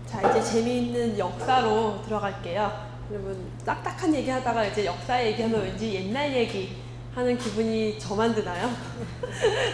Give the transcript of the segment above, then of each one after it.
자, 이제 재미있는 역사로 들어갈게요. 여러분, 딱딱한 얘기 하다가 이제 역사 얘기하면 왠지 옛날 얘기 하는 기분이 저만 드나요?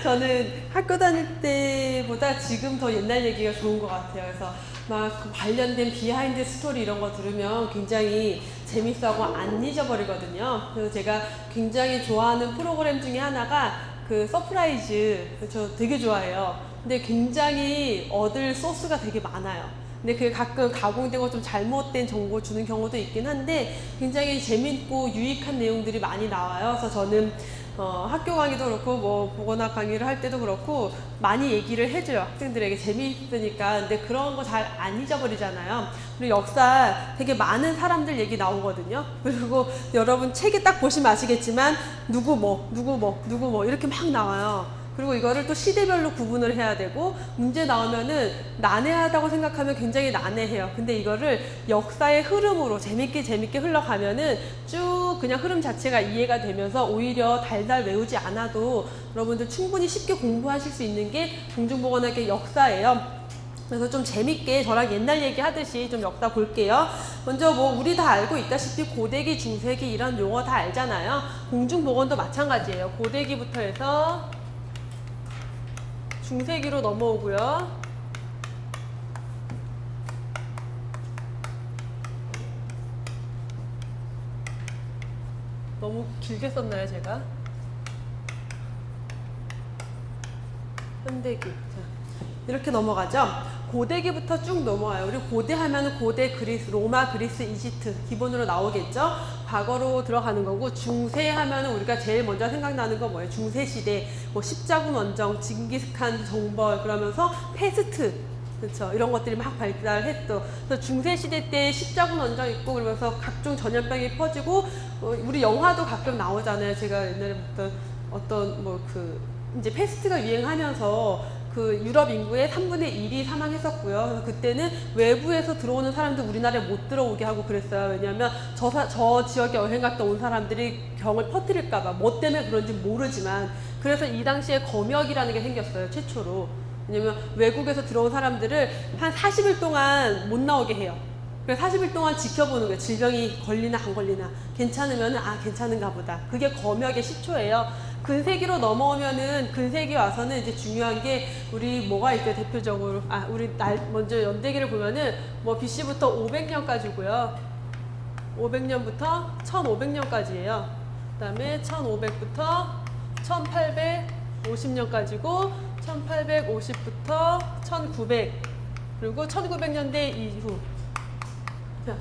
저는 학교 다닐 때보다 지금 더 옛날 얘기가 좋은 것 같아요. 그래서 막 그 관련된 비하인드 스토리 이런 거 들으면 굉장히 재밌어하고 안 잊어버리거든요. 그래서 제가 굉장히 좋아하는 프로그램 중에 하나가 그 서프라이즈, 저 되게 좋아해요. 근데 굉장히 얻을 소스가 되게 많아요. 근데 그게 가끔 가공되고 좀 잘못된 정보 주는 경우도 있긴 한데 굉장히 재밌고 유익한 내용들이 많이 나와요. 그래서 저는 학교 강의도 그렇고 뭐 보건학 강의를 할 때도 그렇고 많이 얘기를 해줘요. 학생들에게 재미있으니까. 근데 그런 거 잘 안 잊어버리잖아요. 그리고 역사 되게 많은 사람들 얘기 나오거든요. 그리고 여러분 책에 딱 보시면 아시겠지만 누구 뭐 이렇게 막 나와요. 그리고 이거를 또 시대별로 구분을 해야 되고 문제 나오면은 난해하다고 생각하면 굉장히 난해해요. 근데 이거를 역사의 흐름으로 재밌게 흘러가면은 쭉 그냥 흐름 자체가 이해가 되면서 오히려 달달 외우지 않아도 여러분들 충분히 쉽게 공부하실 수 있는 게 공중보건학의 역사예요. 그래서 좀 재밌게 저랑 옛날 얘기 하듯이 좀 역사 볼게요. 먼저 뭐 우리 다 알고 있다시피 고대기, 중세기 이런 용어 다 알잖아요. 공중보건도 마찬가지예요. 고대기부터 해서 중세기로 넘어오고요. 너무 길게 썼나요, 제가? 현대기. 자, 이렇게 넘어가죠. 고대기부터 쭉 넘어와요. 우리 고대 하면 고대 그리스, 로마, 그리스, 이집트 기본으로 나오겠죠. 과거로 들어가는 거고, 중세 하면 우리가 제일 먼저 생각나는 거 뭐예요? 중세시대, 뭐 십자군 원정, 징기스칸 정벌, 그러면서 패스트, 그렇죠. 이런 것들이 막 발달했죠. 그래서 중세시대 때 십자군 원정 있고, 그러면서 각종 전염병이 퍼지고, 우리 영화도 가끔 나오잖아요. 제가 옛날에 봤던 어떤 이제 패스트가 유행하면서 그 유럽 인구의 3분의 1이 사망했었고요. 그래서 그때는 외부에서 들어오는 사람들 우리나라에 못 들어오게 하고 그랬어요. 왜냐하면 저 지역에 여행 갔다 온 사람들이 병을 퍼뜨릴까봐. 뭐 때문에 그런지 모르지만. 그래서 이 당시에 검역이라는 게 생겼어요. 최초로. 왜냐면 외국에서 들어온 사람들을 한 40일 동안 못 나오게 해요. 그래서 40일 동안 지켜보는 거예요. 질병이 걸리나 안 걸리나. 괜찮으면 괜찮은가 보다. 그게 검역의 시초예요. 근세기로 넘어오면은 근세기 와서는 이제 중요한 게 우리 뭐가 있어요, 대표적으로. 우리 먼저 연대기를 보면은 뭐 BC부터 500년까지고요. 500년부터 1500년까지예요. 그다음에 1500부터 1850년까지고 1850부터 1900 그리고 1900년대 이후. 자,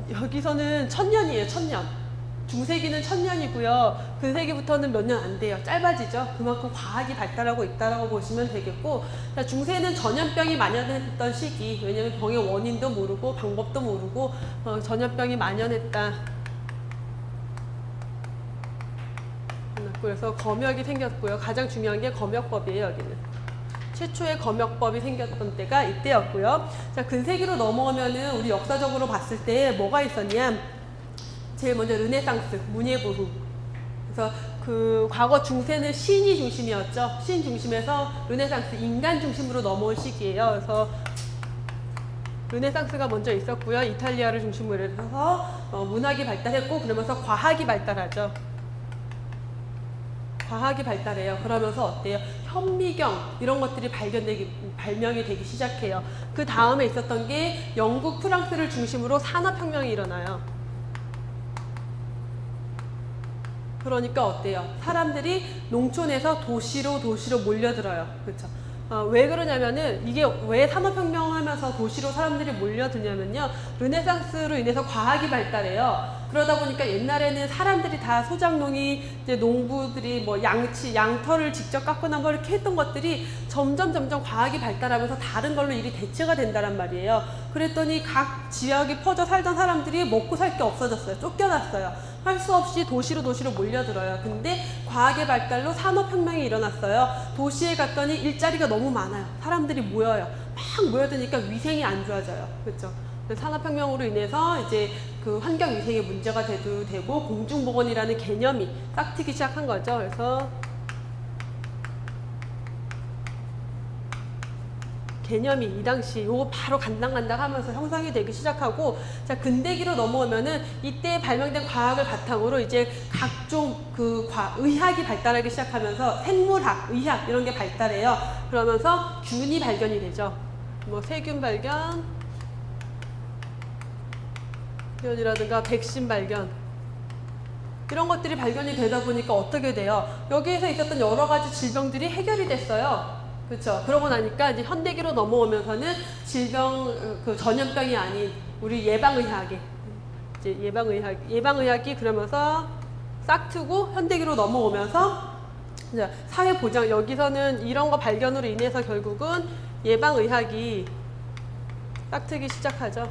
여기서는 1000년이에요, 1000년. 중세기는 1000년이고요. 근세기부터는 몇 년 안 돼요. 짧아지죠. 그만큼 과학이 발달하고 있다라고 보시면 되겠고, 자, 중세는 전염병이 만연했던 시기. 왜냐하면 병의 원인도 모르고 방법도 모르고 전염병이 만연했다. 그래서 검역이 생겼고요. 가장 중요한 게 검역법이에요. 여기는 최초의 검역법이 생겼던 때가 이때였고요. 자, 근세기로 넘어오면은 우리 역사적으로 봤을 때 뭐가 있었냐? 제일 먼저 르네상스, 문예부흥. 그래서 그 과거 중세는 신이 중심이었죠. 신 중심에서 르네상스, 인간 중심으로 넘어온 시기예요. 그래서 르네상스가 먼저 있었고요. 이탈리아를 중심으로 해서 문학이 발달했고, 그러면서 과학이 발달하죠. 과학이 발달해요. 그러면서 어때요? 현미경 이런 것들이 발명이 되기 시작해요. 그 다음에 있었던 게 영국, 프랑스를 중심으로 산업혁명이 일어나요. 그러니까 어때요? 사람들이 농촌에서 도시로 몰려들어요. 그렇죠? 왜 그러냐면은 이게 왜 산업혁명 하면서 도시로 사람들이 몰려드냐면요. 르네상스로 인해서 과학이 발달해요. 그러다 보니까 옛날에는 사람들이 다 소작농이 이제 농부들이 뭐 양털을 직접 깎거나 뭐 이렇게 했던 것들이 점점 과학이 발달하면서 다른 걸로 일이 대체가 된다란 말이에요. 그랬더니 각 지역에 퍼져 살던 사람들이 먹고 살 게 없어졌어요. 쫓겨났어요. 할 수 없이 도시로 몰려들어요. 근데 과학의 발달로 산업혁명이 일어났어요. 도시에 갔더니 일자리가 너무 많아요. 사람들이 모여요. 막 모여드니까 위생이 안 좋아져요. 그렇죠? 산업혁명으로 인해서 이제 그 환경위생에 문제가 되고 공중보건이라는 개념이 딱 트기 시작한 거죠. 그래서 개념이 이 당시 요거 바로 간당간당 하면서 형성이 되기 시작하고, 자, 근대기로 넘어오면은 이때 발명된 과학을 바탕으로 이제 각종 의학이 발달하기 시작하면서 생물학, 의학 이런 게 발달해요. 그러면서 균이 발견이 되죠. 뭐 세균 발견, 이라든가 백신 발견, 이런 것들이 발견이 되다 보니까 어떻게 돼요? 여기에서 있었던 여러 가지 질병들이 해결이 됐어요. 그렇죠? 그러고 나니까 이제 현대기로 넘어오면서는 질병, 전염병이 아닌 우리 예방의학이, 이제 예방의학이 그러면서 싹 트고 현대기로 넘어오면서 이제 사회보장, 여기서는 이런 거 발견으로 인해서 결국은 예방의학이 싹 트기 시작하죠.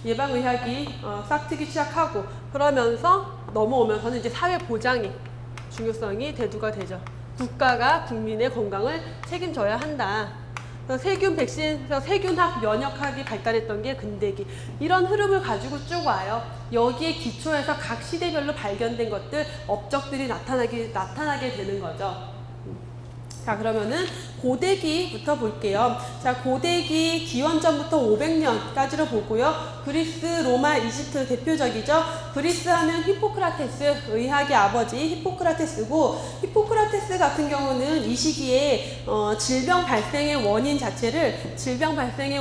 예방의학이 싹 트기 시작하고, 그러면서 넘어오면서는 이제 사회보장의 중요성이 대두가 되죠. 국가가 국민의 건강을 책임져야 한다. 세균 백신, 세균학, 면역학이 발달했던 게 근대기. 이런 흐름을 가지고 쭉 와요. 여기에 기초해서 각 시대별로 발견된 것들, 업적들이 나타나게 되는 거죠. 자, 그러면은 고대기부터 볼게요. 자, 고대기 기원전부터 500년까지로 보고요. 그리스, 로마, 이집트 대표적이죠. 그리스 하면 히포크라테스, 의학의 아버지 히포크라테스고, 히포크라테스 같은 경우는 이 시기에 질병 발생의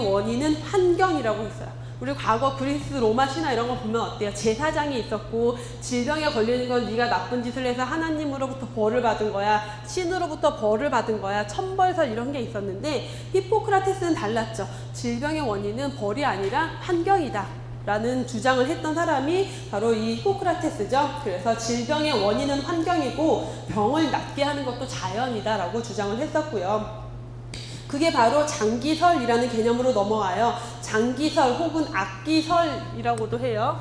원인은 환경이라고 했어요. 우리 과거 그리스, 로마 신화 이런 거 보면 어때요? 제사장이 있었고 질병에 걸리는 건 네가 나쁜 짓을 해서 하나님으로부터 벌을 받은 거야, 신으로부터 벌을 받은 거야, 천벌설 이런 게 있었는데, 히포크라테스는 달랐죠. 질병의 원인은 벌이 아니라 환경이다 라는 주장을 했던 사람이 바로 이 히포크라테스죠. 그래서 질병의 원인은 환경이고 병을 낫게 하는 것도 자연이다 라고 주장을 했었고요. 그게 바로 장기설이라는 개념으로 넘어와요. 장기설 혹은 악기설이라고도 해요.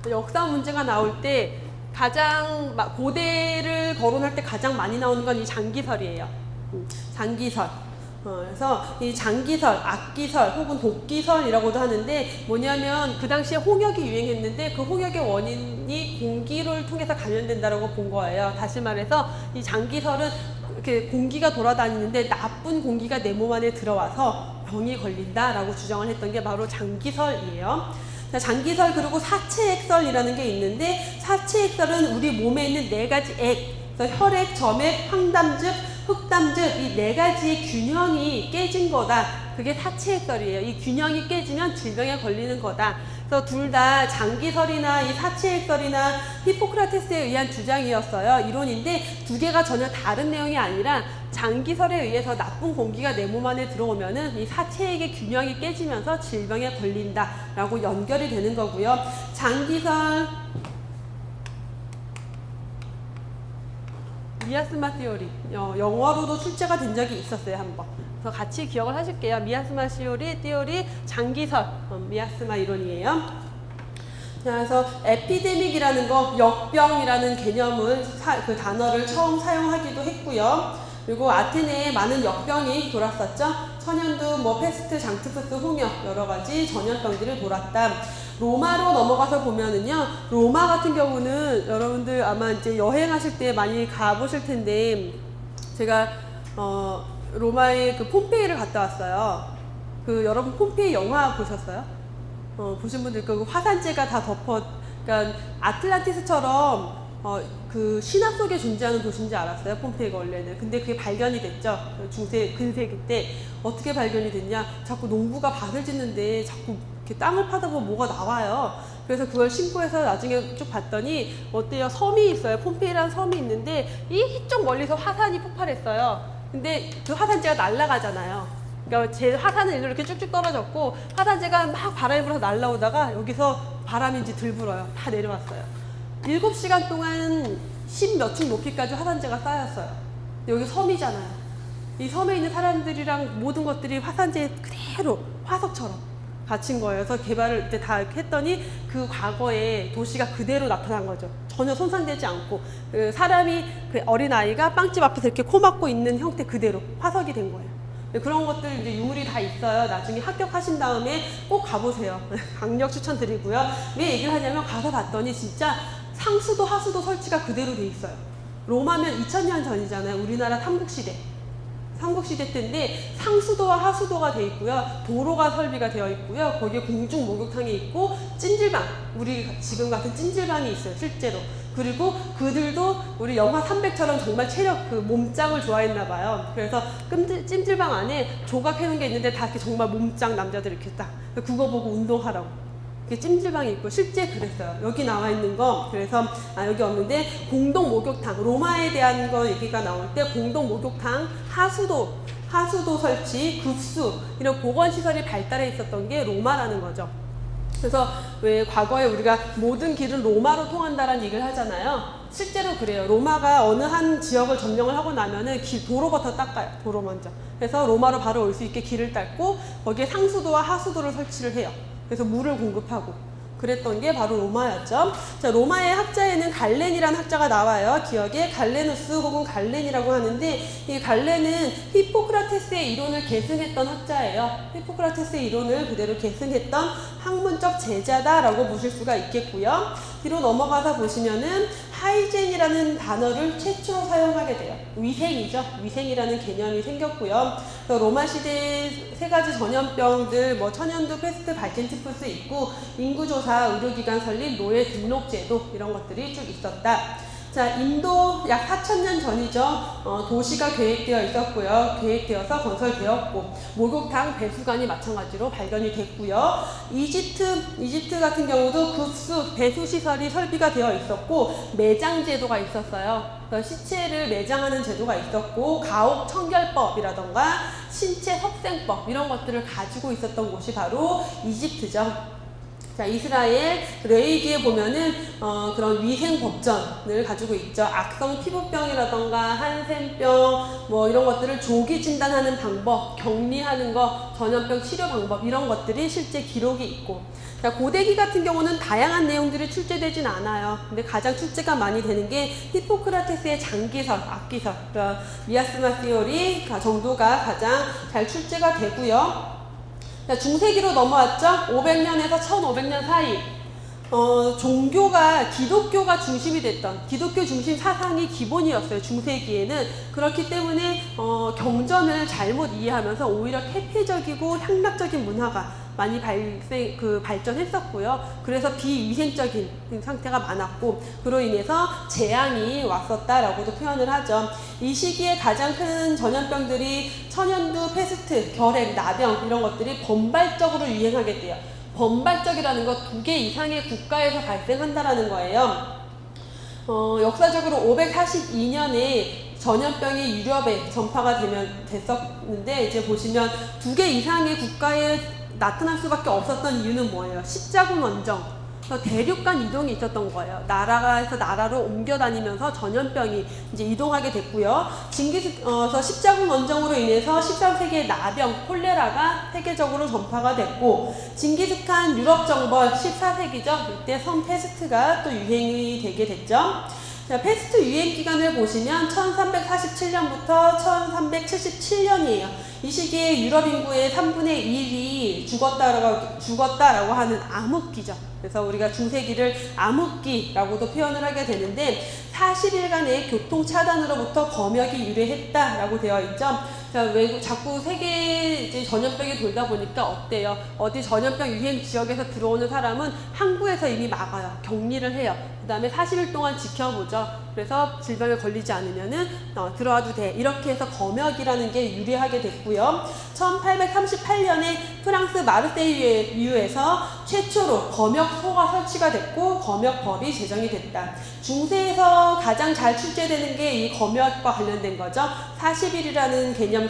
역사 문제가 나올 때 가장 고대를 거론할 때 가장 많이 나오는 건 이 장기설이에요. 장기설. 그래서 이 장기설, 악기설 혹은 독기설이라고도 하는데, 뭐냐면 그 당시에 홍역이 유행했는데 그 홍역의 원인이 공기를 통해서 감염된다라고 본 거예요. 다시 말해서 이 장기설은 이렇게 공기가 돌아다니는데 나쁜 공기가 내 몸 안에 들어와서 병이 걸린다라고 주장을 했던 게 바로 장기설이에요. 자, 장기설, 그리고 사체액설이라는 게 있는데, 사체액설은 우리 몸에 있는 4가지 액, 그래서 혈액, 점액, 황담즙, 흑담즙, 이 4가지의 균형이 깨진 거다. 그게 사체액설이에요. 이 균형이 깨지면 질병에 걸리는 거다. 그래서 둘 다 장기설이나 이 사체액설이나 히포크라테스에 의한 주장이었어요. 이론인데 두 개가 전혀 다른 내용이 아니라, 장기설에 의해서 나쁜 공기가 내 몸 안에 들어오면은 이 사체액의 균형이 깨지면서 질병에 걸린다라고 연결이 되는 거고요. 장기설, 미아스마 티오리, 영어로도 출제가 된 적이 있었어요, 한번. 그래서 같이 기억을 하실게요. 미아스마 티오리, 장기설, 미아스마 이론이에요. 자, 그래서 에피데믹이라는 거, 역병이라는 개념을, 그 단어를 처음 사용하기도 했고요. 그리고 아테네에 많은 역병이 돌았었죠. 천연두, 페스트, 장티푸스, 홍역, 여러 가지 전염병들이 돌았다. 로마로 넘어가서 보면은요, 로마 같은 경우는 여러분들 아마 이제 여행하실 때 많이 가보실 텐데, 제가 로마의 그 폼페이를 갔다 왔어요. 여러분 폼페이 영화 보셨어요? 보신 분들 그 화산재가 다 그러니까 아틀란티스처럼 그 신화 속에 존재하는 도시인지 알았어요, 폼페이가 원래는. 근데 그게 발견이 됐죠. 근세기 때. 어떻게 발견이 됐냐? 자꾸 농부가 밭을 짓는데 자꾸 이렇게 땅을 파다 보면 뭐가 나와요. 그래서 그걸 신고해서 나중에 쭉 봤더니 어때요? 섬이 있어요. 폼페이라는 섬이 있는데 이쪽 멀리서 화산이 폭발했어요. 근데 그 화산재가 날아가잖아요. 그러니까 제 화산은 일로 이렇게 쭉쭉 떨어졌고, 화산재가 막 바람이 불어서 날아오다가 여기서 바람인지 들불어요. 다 내려왔어요. 7시간 동안 10몇 층 높이까지 화산재가 쌓였어요. 근데 여기 섬이잖아요. 이 섬에 있는 사람들이랑 모든 것들이 화산재에 그대로 화석처럼 갇힌 거예요. 그래서 개발을 이제 다 했더니 그 과거에 도시가 그대로 나타난 거죠. 전혀 손상되지 않고, 사람이, 그 어린아이가 빵집 앞에서 이렇게 코 막고 있는 형태 그대로 화석이 된 거예요. 그런 것들 이제 유물이 다 있어요. 나중에 합격하신 다음에 꼭 가보세요. 강력 추천드리고요. 왜 얘기를 하냐면, 가서 봤더니 진짜 상수도 하수도 설치가 그대로 돼 있어요. 로마면 2000년 전이잖아요. 우리나라 삼국시대 때인데 상수도와 하수도가 돼 있고요. 도로가 설비가 되어 있고요. 거기에 공중 목욕탕이 있고 찜질방, 우리 지금 같은 찜질방이 있어요. 실제로. 그리고 그들도 우리 영화 300처럼 정말 체력, 그 몸짱을 좋아했나 봐요. 그래서 찜질방 안에 조각해놓은 게 있는데 다 이렇게 정말 몸짱 남자들 이렇게 딱 그거 보고 운동하라고. 찜질방이 있고 실제 그랬어요. 여기 나와 있는 거, 그래서 여기 없는데 공동 목욕탕, 로마에 대한 거 얘기가 나올 때 공동 목욕탕, 하수도 설치, 급수 이런 보건시설이 발달해 있었던 게 로마라는 거죠. 그래서 왜 과거에 우리가 모든 길은 로마로 통한다라는 얘기를 하잖아요. 실제로 그래요. 로마가 어느 한 지역을 점령을 하고 나면은 도로부터 닦아요. 도로 먼저. 그래서 로마로 바로 올 수 있게 길을 닦고 거기에 상수도와 하수도를 설치를 해요. 그래서 물을 공급하고 그랬던 게 바로 로마였죠. 자, 로마의 학자에는 갈렌이라는 학자가 나와요. 기억에 갈레누스 혹은 갈렌이라고 하는데 이 갈렌은 히포크라테스의 이론을 계승했던 학자예요. 히포크라테스의 이론을 그대로 계승했던 학문적 제자다라고 보실 수가 있겠고요. 뒤로 넘어가서 보시면은 하이젠이라는 단어를 최초로 사용하게 돼요. 위생이죠. 위생이라는 개념이 생겼고요. 로마 시대에 세 가지 전염병들, 뭐 천연두, 페스트, 발젠티푸스 있고 인구조사, 의료기관 설립, 노예 등록제도 이런 것들이 쭉 있었다. 자, 인도 약 4000년 전이죠. 도시가 계획되어 있었고요. 계획되어서 건설되었고 목욕탕, 배수관이 마찬가지로 발견이 됐고요. 이집트 같은 경우도 급수, 배수시설이 설비가 되어 있었고 매장 제도가 있었어요. 시체를 매장하는 제도가 있었고 가옥 청결법이라던가 신체 섭생법 이런 것들을 가지고 있었던 곳이 바로 이집트죠. 자, 이스라엘 레위기에 보면은 그런 위생 법전을 가지고 있죠. 악성 피부병이라던가 한센병 뭐 이런 것들을 조기 진단하는 방법, 격리하는 거, 전염병 치료 방법 이런 것들이 실제 기록이 있고. 자, 고대기 같은 경우는 다양한 내용들이 출제되진 않아요. 근데 가장 출제가 많이 되는 게 히포크라테스의 장기설, 악기설, 그러니까 미아스마 시오리 정도가 가장 잘 출제가 되고요. 중세기로 넘어왔죠. 500년에서 1500년 사이 종교가 기독교가 중심이 됐던 기독교 중심 사상이 기본이었어요. 중세기에는. 그렇기 때문에 경전을 잘못 이해하면서 오히려 퇴폐적이고 향락적인 문화가 많이 발전했었고요. 그래서 비위생적인 상태가 많았고 그로 인해서 재앙이 왔었다라고도 표현을 하죠. 이 시기에 가장 큰 전염병들이 천연두, 페스트, 결핵, 나병 이런 것들이 번발적으로 유행하게 돼요. 번발적이라는 거 2개 이상의 국가에서 발생한다라는 거예요. 역사적으로 542년에 전염병이 유럽에 전파가 됐었는데 이제 보시면 2개 이상의 국가에 나타날 수밖에 없었던 이유는 뭐예요? 십자군 원정. 대륙간 이동이 있었던 거예요. 나라에서 나라로 옮겨 다니면서 전염병이 이제 이동하게 됐고요. 십자군 원정으로 인해서 13세기의 나병, 콜레라가 세계적으로 전파가 됐고, 징기스칸 유럽 정벌 14세기죠. 이때 성 페스트가 또 유행이 되게 됐죠. 자, 페스트 유행 기간을 보시면 1347년부터 1377년이에요. 이 시기에 유럽 인구의 3분의 1이 죽었다라고 하는 암흑기죠. 그래서 우리가 중세기를 암흑기라고도 표현을 하게 되는데 40일간의 교통 차단으로부터 검역이 유래했다라고 되어 있죠. 자, 자꾸 세계 이제 전염병이 돌다 보니까 어때요? 어디 전염병 유행 지역에서 들어오는 사람은 항구에서 이미 막아요. 격리를 해요. 그 다음에 40일 동안 지켜보죠. 그래서 질병에 걸리지 않으면은 들어와도 돼. 이렇게 해서 검역이라는 게 유래하게 됐고요. 1838년에 프랑스 마르세유에서 최초로 검역소가 설치가 됐고 검역법이 제정이 됐다. 중세에서 가장 잘 출제되는 게 이 검역과 관련된 거죠. 40일이라는 개념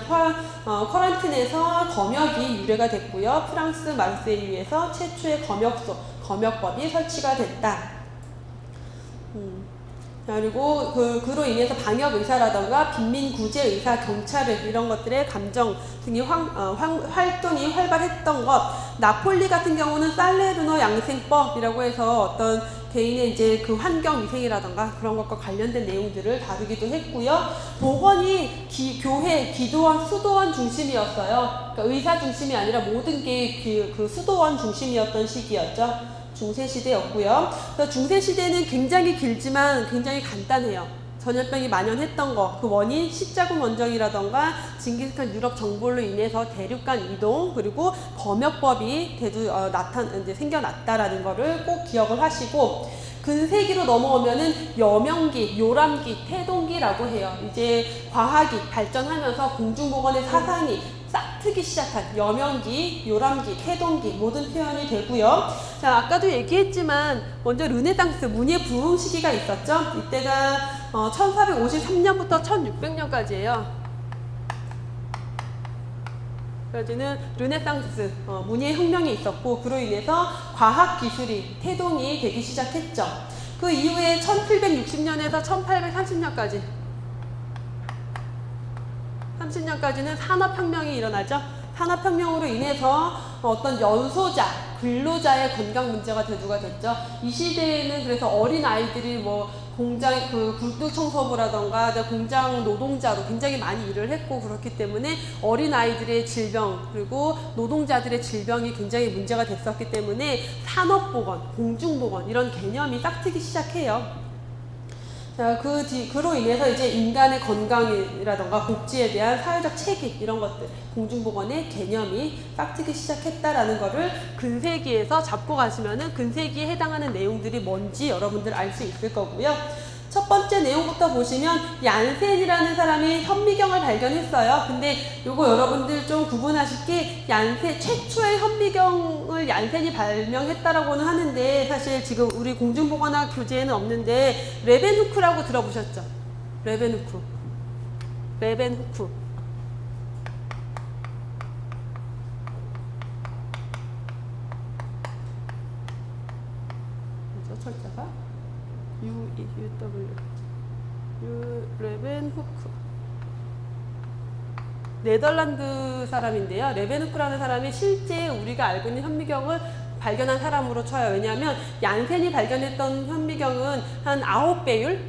쿼런틴에서 검역이 유래가 됐고요. 프랑스 마르세유에서 최초의 검역법이 설치가 됐다. 그리고 그로 인해서 방역 의사라던가 빈민 구제 의사, 경찰을 이런 것들의 감정 등이 활동이 활발했던 것. 나폴리 같은 경우는 살레르노 양생법이라고 해서 어떤 개인의 이제 그 환경 위생이라던가 그런 것과 관련된 내용들을 다루기도 했고요. 보건이 교회, 기도원, 수도원 중심이었어요. 그러니까 의사 중심이 아니라 모든 게 그 수도원 중심이었던 시기였죠. 중세시대였고요. 그래서 중세시대는 굉장히 길지만 굉장히 간단해요. 전염병이 만연했던 거, 그 원인 십자군 원정이라던가 징기스칸 유럽 정벌로 인해서 대륙간 이동, 그리고 검역법이 이제 생겨났다라는 거를 꼭 기억을 하시고, 근세기로 넘어오면은 여명기, 요람기, 태동기라고 해요. 이제 과학이 발전하면서 공중보건의 사상이 싹트기 시작한 여명기, 요람기, 태동기 모든 표현이 되고요. 자, 아까도 얘기했지만 먼저 르네상스 문예 부흥 시기가 있었죠. 이때가 1453년부터 1600년까지예요. 까지는 르네상스 문예 혁명이 있었고, 그로 인해서 과학 기술이 태동이 되기 시작했죠. 그 이후에 1760년에서 1830년까지 30년까지는 산업혁명이 일어나죠. 산업혁명으로 인해서 어떤 연소자, 근로자의 건강 문제가 대두가 됐죠. 이 시대에는 그래서 어린 아이들이 뭐 공장 굴뚝 청소부라던가 공장 노동자로 굉장히 많이 일을 했고, 그렇기 때문에 어린 아이들의 질병 그리고 노동자들의 질병이 굉장히 문제가 됐었기 때문에 산업보건, 공중보건 이런 개념이 싹트기 시작해요. 자, 그로 인해서 이제 인간의 건강이라던가 복지에 대한 사회적 책임 이런 것들, 공중보건의 개념이 싹트기 시작했다라는 거를 근세기에서 잡고 가시면은 근세기에 해당하는 내용들이 뭔지 여러분들 알 수 있을 거고요. 첫 번째 내용부터 보시면 얀센이라는 사람이 현미경을 발견했어요. 근데 요거 여러분들 좀 구분하실 게, 얀센 최초의 현미경을 얀센이 발명했다라고는 하는데 사실 지금 우리 공중보건학 교재에는 없는데 레벤후크라고 들어보셨죠? 레벤후크. 그죠? 철자가 레벤후크. 네덜란드 사람인데요. 레벤후크라는 사람이 실제 우리가 알고 있는 현미경을 발견한 사람으로 쳐요. 왜냐하면 얀센이 발견했던 현미경은 한 9배율?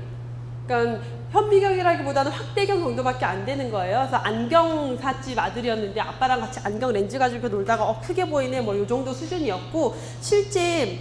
그러니까 현미경이라기보다는 확대경 정도밖에 안 되는 거예요. 그래서 안경사집 아들이었는데 아빠랑 같이 안경 렌즈 가지고 놀다가 크게 보이네 뭐 이 정도 수준이었고, 실제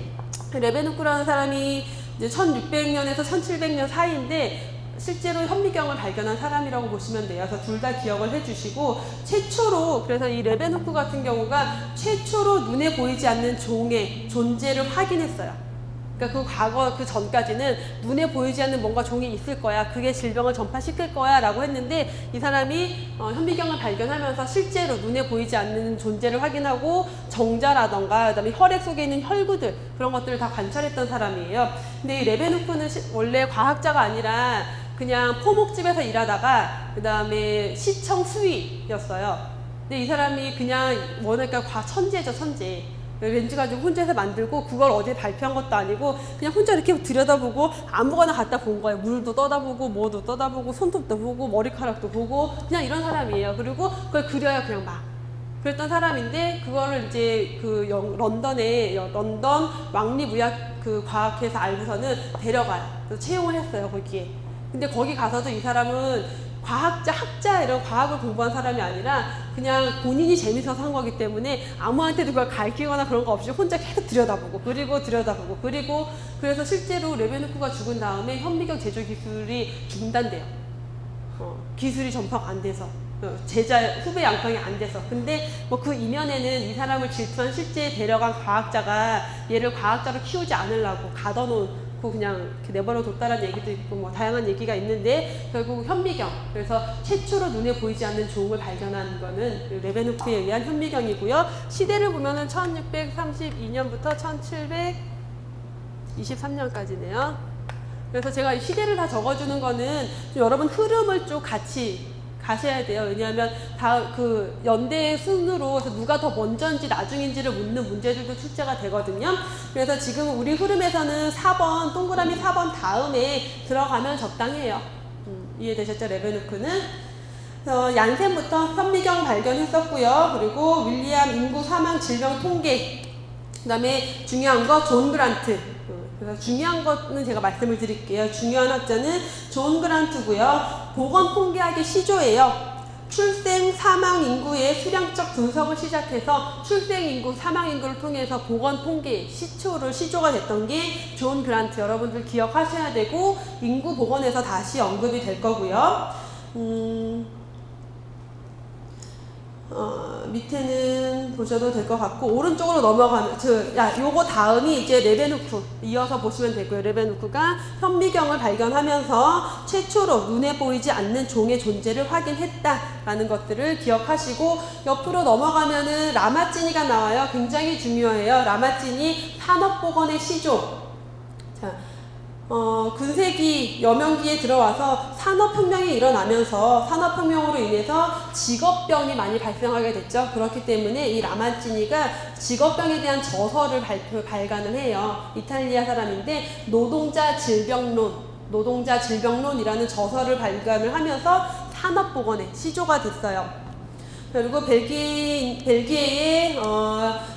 레벤후크라는 사람이 이제 1600년에서 1700년 사이인데 실제로 현미경을 발견한 사람이라고 보시면 돼요. 그래서 둘 다 기억을 해주시고, 최초로, 그래서 이 레벤후크 같은 경우가 최초로 눈에 보이지 않는 종의 존재를 확인했어요. 그러니까 그 과거, 그 전까지는 눈에 보이지 않는 뭔가 종이 있을 거야, 그게 질병을 전파시킬 거야 라고 했는데, 이 사람이 현미경을 발견하면서 실제로 눈에 보이지 않는 존재를 확인하고 정자라던가 그다음에 혈액 속에 있는 혈구들, 그런 것들을 다 관찰했던 사람이에요. 근데 이 레벤후크는 원래 과학자가 아니라 그냥 포목집에서 일하다가 그 다음에 시청 수위였어요. 근데 이 사람이 그냥 그러니까 천재죠, 천재. 렌즈 가지고 혼자서 만들고 그걸 어디에 발표한 것도 아니고 그냥 혼자 이렇게 들여다보고 아무거나 갖다 본 거예요. 물도 떠다보고 뭐도 떠다보고 손톱도 보고 머리카락도 보고 그냥 이런 사람이에요. 그리고 그걸 그려요, 그냥 막. 그랬던 사람인데, 그거를 이제 런던 왕립의학 과학회에서 알고서는 데려가요. 그래서 채용을 했어요, 거기에. 근데 거기 가서도 이 사람은 학자 이런 과학을 공부한 사람이 아니라 그냥 본인이 재밌어서 한 거기 때문에 아무한테도 그걸 가르치거나 그런 거 없이 혼자 계속 들여다보고 그래서 실제로 레벤후크가 죽은 다음에 현미경 제조 기술이 중단돼요. 기술이 전파가 안 돼서. 후배 양성이 안 돼서. 근데 뭐 그 이면에는 이 사람을 질투한 실제 데려간 과학자가 얘를 과학자로 키우지 않으려고 가둬놓은 그냥 이렇게 내버려 뒀다라는 얘기도 있고 뭐 다양한 얘기가 있는데, 결국 현미경, 그래서 최초로 눈에 보이지 않는 종을 발견한 거는 레벤후크에 의한 현미경이고요. 시대를 보면은 1632년부터 1723년까지네요. 그래서 제가 이 시대를 다 적어주는 거는 좀 여러분 흐름을 좀 같이 가셔야 돼요. 왜냐하면 다 연대 순으로 누가 더 먼저인지 나중인지를 묻는 문제들도 출제가 되거든요. 그래서 지금 우리 흐름에서는 4번, 동그라미 4번 다음에 들어가면 적당해요. 이해되셨죠? 레벤후크는. 얀센부터 현미경 발견했었고요. 그리고 윌리엄 인구 사망 질병 통계, 그 다음에 중요한 거 존 그란트. 그래서 중요한 거는 제가 말씀을 드릴게요. 중요한 학자는 존 그란트고요. 보건 통계학의 시조예요. 출생 사망 인구의 수량적 분석을 시작해서 출생 인구, 사망 인구를 통해서 보건 통계 시조가 됐던 게 존 그란트, 여러분들 기억하셔야 되고 인구 보건에서 다시 언급이 될 거고요. 밑에는 보셔도 될 것 같고, 오른쪽으로 넘어가면, 요거 다음이 이제 레베누크, 이어서 보시면 되고요. 레베누크가 현미경을 발견하면서 최초로 눈에 보이지 않는 종의 존재를 확인했다라는 것들을 기억하시고, 옆으로 넘어가면은 라마찌니가 나와요. 굉장히 중요해요. 라마찌니 산업보건의 시조. 자, 근세기, 여명기에 들어와서 산업혁명이 일어나면서 산업혁명으로 인해서 직업병이 많이 발생하게 됐죠. 그렇기 때문에 이 라마찌니가 직업병에 대한 저서를 발간을 해요. 이탈리아 사람인데 노동자 질병론이라는 저서를 발간을 하면서 산업보건의 시조가 됐어요. 그리고 벨기에의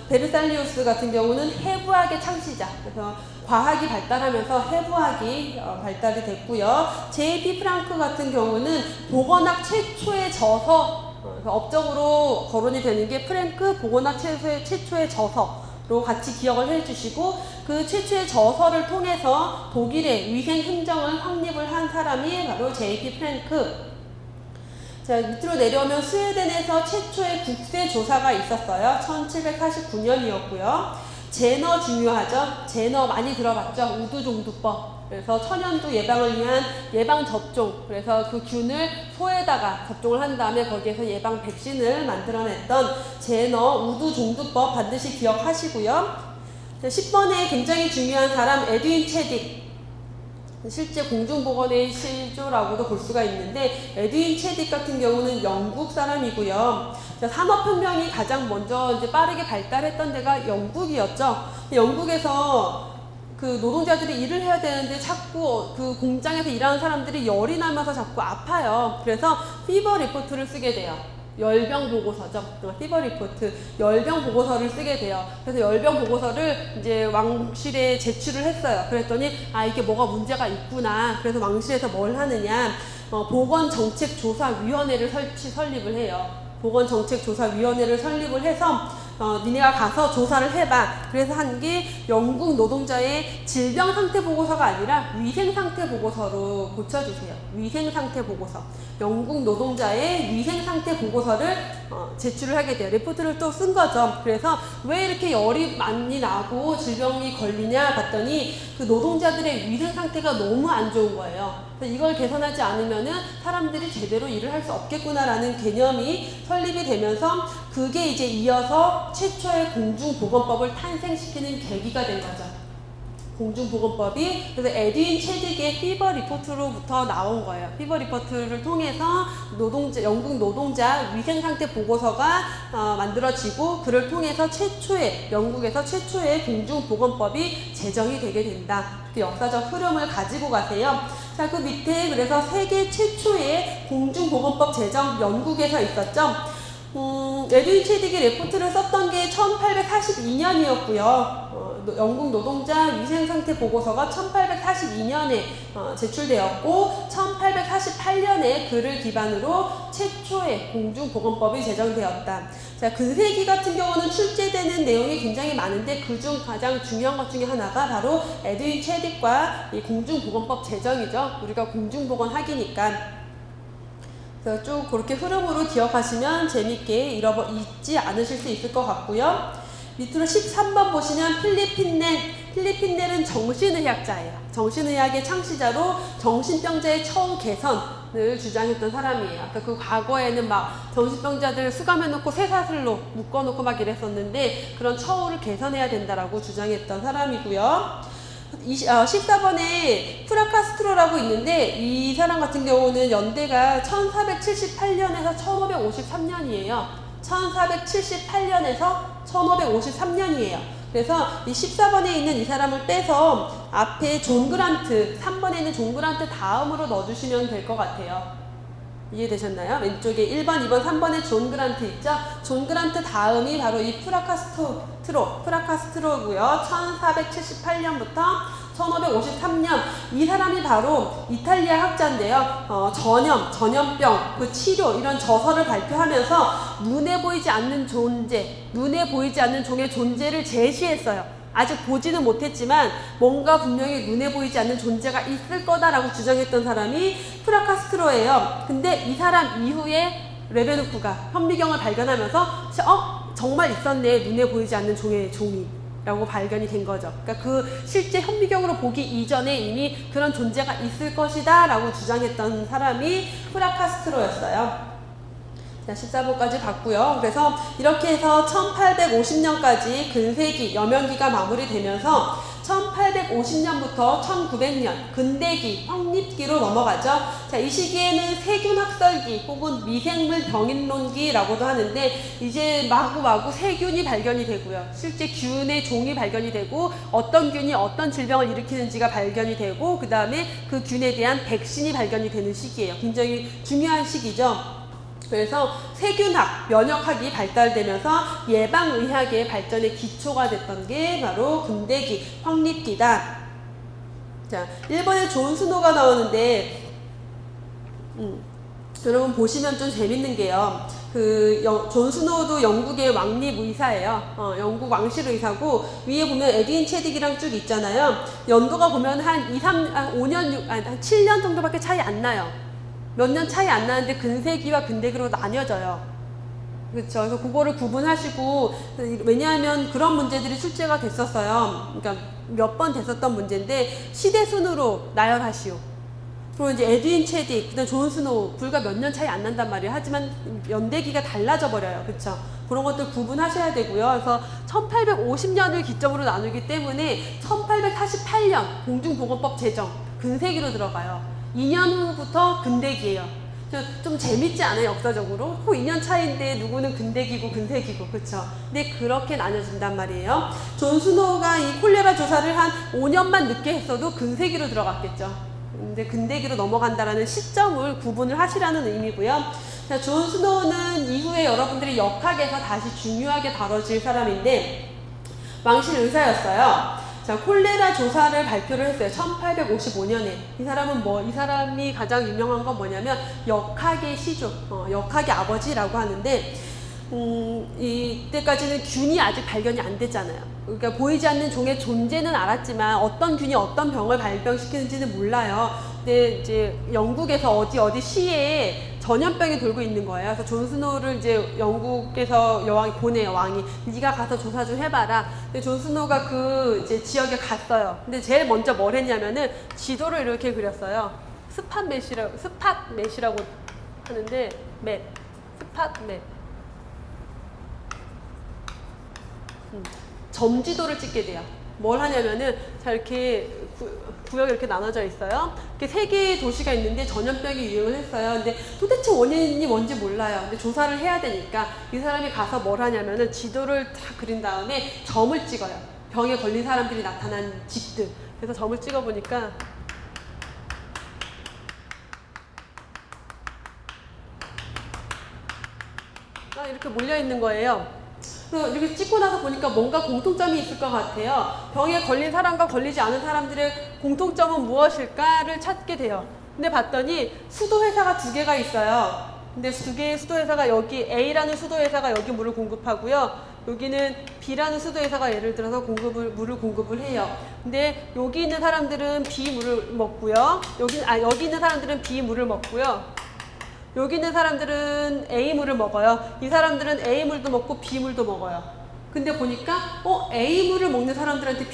베르살리우스 같은 경우는 해부학의 창시자. 그래서 과학이 발달하면서 해부학이 발달이 됐고요. J.P. 프랑크 같은 경우는 보건학 최초의 저서, 업적으로 거론이 되는 게 프랭크 보건학 최초의 저서로 같이 기억을 해주시고, 그 최초의 저서를 통해서 독일의 위생 행정을 확립을 한 사람이 바로 J.P. 프랭크. 자, 밑으로 내려오면 스웨덴에서 최초의 국세조사가 있었어요. 1749년이었고요. 제너 중요하죠? 제너 많이 들어봤죠? 우두종두법. 그래서 천연두 예방을 위한 예방접종. 그래서 그 균을 소에다가 접종을 한 다음에 거기에서 예방 백신을 만들어냈던 제너 우두종두법 반드시 기억하시고요. 10번에 굉장히 중요한 사람 에드윈 체딕. 실제 공중보건의 시조라고도 볼 수가 있는데, 에드윈 체딕 같은 경우는 영국 사람이고요. 산업혁명이 가장 먼저 이제 빠르게 발달했던 데가 영국이었죠. 영국에서 그 노동자들이 일을 해야 되는데 자꾸 그 공장에서 일하는 사람들이 열이 나면서 자꾸 아파요. 그래서 피버 리포트를 쓰게 돼요. 열병 보고서죠. 피버 리포트, 열병 보고서를 쓰게 돼요. 그래서 열병 보고서를 이제 왕실에 제출을 했어요. 그랬더니 이게 뭐가 문제가 있구나. 그래서 왕실에서 뭘 하느냐, 보건정책조사위원회를 설립을 해요. 보건정책조사위원회를 설립을 해서 니네가 가서 조사를 해봐. 그래서 한 게 영국 노동자의 질병상태 보고서가 아니라 위생상태 보고서로 고쳐주세요. 위생상태 보고서. 영국 노동자의 위생상태 보고서를 제출을 하게 돼요. 레포트를 또 쓴 거죠. 그래서 왜 이렇게 열이 많이 나고 질병이 걸리냐 봤더니 그 노동자들의 위생상태가 너무 안 좋은 거예요. 그래서 이걸 개선하지 않으면은 사람들이 제대로 일을 할 수 없겠구나라는 개념이 설립이 되면서 그게 이제 이어서 최초의 공중보건법을 탄생시키는 계기가 된 거죠. 공중보건법이. 그래서 에드윈 체딕의 피버 리포트로부터 나온 거예요. 피버 리포트를 통해서 영국 노동자 위생상태 보고서가 만들어지고, 그를 통해서 영국에서 최초의 공중보건법이 제정이 되게 된다. 그 역사적 흐름을 가지고 가세요. 자, 그 밑에 그래서 세계 최초의 공중보건법 제정 영국에서 있었죠. 에드윈 체딕이 레포트를 썼던 게 1842년이었고요. 영국 노동자 위생상태 보고서가 1842년에 제출되었고, 1848년에 그를 기반으로 최초의 공중보건법이 제정되었다. 자, 근세기 같은 경우는 출제되는 내용이 굉장히 많은데 그중 가장 중요한 것 중에 하나가 바로 에드윈 체딕과 이 공중보건법 제정이죠. 우리가 공중보건학이니까. 그래서 쭉 그렇게 흐름으로 기억하시면 재밌게 잊지 않으실 수 있을 것 같고요. 밑으로 13번 보시면 필립 힌넬은 정신의학자예요. 정신의학의 창시자로 정신병자의 처우 개선을 주장했던 사람이에요. 그러니까 그 과거에는 막 정신병자들 수감해놓고 쇠사슬로 묶어놓고 막 이랬었는데 그런 처우를 개선해야 된다라고 주장했던 사람이고요. 14번에 프라카스트로라고 있는데 이 사람 같은 경우는 연대가 1478년에서 1553년이에요. 1478년에서 1553년이에요. 그래서 이 14번에 있는 이 사람을 빼서 앞에 존 그란트, 3번에 있는 존 그란트 다음으로 넣어주시면 될 것 같아요. 이해되셨나요? 왼쪽에 1번, 2번, 3번에 존 그란트 있죠? 존 그란트 다음이 바로 이 프라카스트로고요. 1478년부터 1553년 이 사람이 바로 이탈리아 학자인데요. 전염병, 그 치료 이런 저서를 발표하면서 눈에 보이지 않는 존재, 눈에 보이지 않는 종의 존재를 제시했어요. 아직 보지는 못했지만 뭔가 분명히 눈에 보이지 않는 존재가 있을 거다라고 주장했던 사람이 프라카스트로예요. 근데 이 사람 이후에 레베누크가 현미경을 발견하면서 정말 있었네, 눈에 보이지 않는 종이 라고 발견이 된 거죠. 그러니까 그 실제 현미경으로 보기 이전에 이미 그런 존재가 있을 것이다 라고 주장했던 사람이 프라카스트로였어요. 자, 14부까지 봤고요. 그래서 이렇게 해서 1850년까지 근세기, 여명기가 마무리되면서 1850년부터 1900년 근대기, 확립기로 넘어가죠. 자, 이 시기에는 세균학설기 혹은 미생물 병인론기라고도 하는데 이제 마구마구 세균이 발견이 되고요. 실제 균의 종이 발견이 되고 어떤 균이 어떤 질병을 일으키는지가 발견이 되고 그 다음에 그 균에 대한 백신이 발견이 되는 시기예요. 굉장히 중요한 시기죠. 그래서 세균학, 면역학이 발달되면서 예방의학의 발전의 기초가 됐던 게 바로 근대기, 확립기다. 자, 1번에 존 스노가 나오는데 여러분 보시면 좀 재밌는 게요. 존 스노우도 영국의 왕립 의사예요. 영국 왕실 의사고 위에 보면 에드윈 체딕이랑 쭉 있잖아요. 연도가 보면 한 7년 정도밖에 차이 안 나요. 몇 년 차이 안 나는데 근세기와 근대기로 나뉘어져요. 그렇죠. 그래서 그거를 구분하시고, 왜냐하면 그런 문제들이 출제가 됐었어요. 그러니까 몇 번 됐었던 문제인데 시대 순으로 나열하시오. 그리고 이제 에드윈 체딕, 그다음 존 스노우 불과 몇 년 차이 안 난단 말이에요. 하지만 연대기가 달라져 버려요. 그렇죠. 그런 것들 구분하셔야 되고요. 그래서 1850년을 기점으로 나누기 때문에 1848년 공중보건법 제정 근세기로 들어가요. 2년 후부터 근대기예요. 좀 재밌지 않아요, 역사적으로? 2년 차이인데 누구는 근대기고 근세기고, 그쵸? 근데 그렇게 나눠진단 말이에요. 존 스노우가 이 콜레라 조사를 한 5년만 늦게 했어도 근세기로 들어갔겠죠. 근데 근대기로 넘어간다라는 시점을 구분을 하시라는 의미고요. 자, 존 스노우는 이후에 여러분들이 역학에서 다시 중요하게 다뤄질 사람인데 왕실 의사였어요. 자, 콜레라 조사를 발표를 했어요. 1855년에. 이 사람이 가장 유명한 건 뭐냐면 역학의 시조, 역학의 아버지라고 하는데 이때까지는 균이 아직 발견이 안 됐잖아요. 그러니까 보이지 않는 종의 존재는 알았지만 어떤 균이 어떤 병을 발병시키는지는 몰라요. 근데 이제 영국에서 어디 시에 전염병이 돌고 있는 거예요. 그래서 존 스노우를 이제 영국에서 여왕이 보내요, 왕이. 네가 가서 조사 좀 해봐라. 근데 존 스노우가 그 이제 지역에 갔어요. 근데 제일 먼저 뭘 했냐면은 지도를 이렇게 그렸어요. 스팟 맷이라고 하는데, 스팟 맷. 점지도를 찍게 돼요. 뭘 하냐면은, 자, 이렇게 구역이 이렇게 나눠져 있어요. 이렇게 3개의 도시가 있는데 전염병이 유행을 했어요. 근데 도대체 원인이 뭔지 몰라요. 근데 조사를 해야 되니까 이 사람이 가서 뭘 하냐면은 지도를 다 그린 다음에 점을 찍어요. 병에 걸린 사람들이 나타난 집들. 그래서 점을 찍어보니까 이렇게 몰려 있는 거예요. 이렇게 찍고 나서 보니까 뭔가 공통점이 있을 것 같아요. 병에 걸린 사람과 걸리지 않은 사람들의 공통점은 무엇일까를 찾게 돼요. 근데 봤더니 수도회사가 2개가 있어요. 근데 2개의 수도회사가 여기 A라는 수도회사가 여기 물을 공급하고요. 여기는 B라는 수도회사가 예를 들어서 물을 공급을 해요. 근데 여기 있는 사람들은 B 물을 먹고요. 여기 있는 사람들은 B 물을 먹고요. 여기 있는 사람들은 A 물을 먹어요. 이 사람들은 A 물도 먹고 B 물도 먹어요. 근데 보니까 A 물을 먹는 사람들한테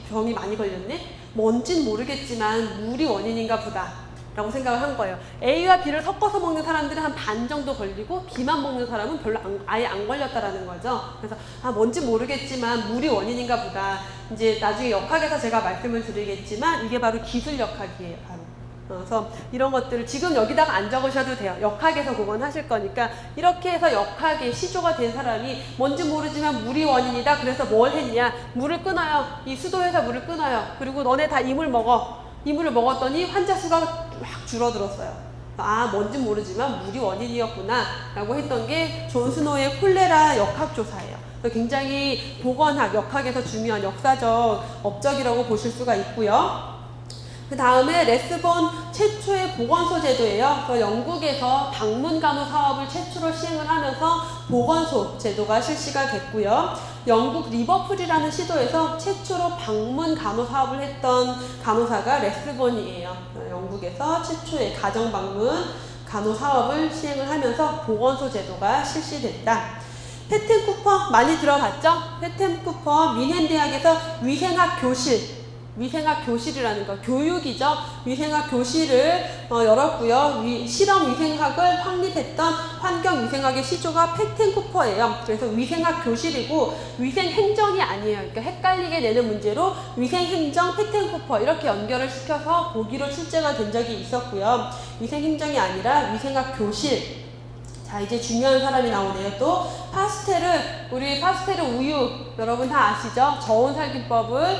병이 많이 걸렸네? 뭔진 모르겠지만 물이 원인인가 보다 라고 생각을 한 거예요. A와 B를 섞어서 먹는 사람들은 한 반 정도 걸리고 B만 먹는 사람은 별로 아예 안 걸렸다라는 거죠. 그래서 뭔지 모르겠지만 물이 원인인가 보다. 이제 나중에 역학에서 제가 말씀을 드리겠지만 이게 바로 기술 역학이에요. 바로. 그래서 이런 것들을 지금 여기다가 안 적으셔도 돼요. 역학에서 그건 하실 거니까. 이렇게 해서 역학의 시조가 된 사람이 뭔지 모르지만 물이 원인이다. 그래서 뭘 했냐? 물을 끊어요. 이 수도회사 물을 끊어요. 그리고 너네 다 이 물 먹어. 이 물을 먹었더니 환자 수가 확 줄어들었어요. 뭔지 모르지만 물이 원인이었구나 라고 했던 게 존 스노우의 콜레라 역학조사예요. 그래서 굉장히 보건학, 역학에서 중요한 역사적 업적이라고 보실 수가 있고요. 그 다음에 레스본 최초의 보건소 제도예요. 그래서 영국에서 방문 간호 사업을 최초로 시행을 하면서 보건소 제도가 실시가 됐고요. 영국 리버풀이라는 시도에서 최초로 방문 간호 사업을 했던 간호사가 레스본이에요. 영국에서 최초의 가정 방문 간호 사업을 시행을 하면서 보건소 제도가 실시됐다. 패튼 쿠퍼 많이 들어봤죠? 패튼 쿠퍼 민헨대학에서 위생학 교실이라는 거, 교육이죠. 위생학 교실을 열었고요. 실험 위생학을 확립했던 환경 위생학의 시조가 패튼 쿠퍼예요. 그래서 위생학 교실이고 위생 행정이 아니에요. 그러니까 헷갈리게 되는 문제로 위생 행정 패튼 쿠퍼 이렇게 연결을 시켜서 보기로 출제가 된 적이 있었고요. 위생 행정이 아니라 위생학 교실. 자, 이제 중요한 사람이 나오네요. 또 파스테르, 우리 파스테르 우유 여러분 다 아시죠? 저온 살균법을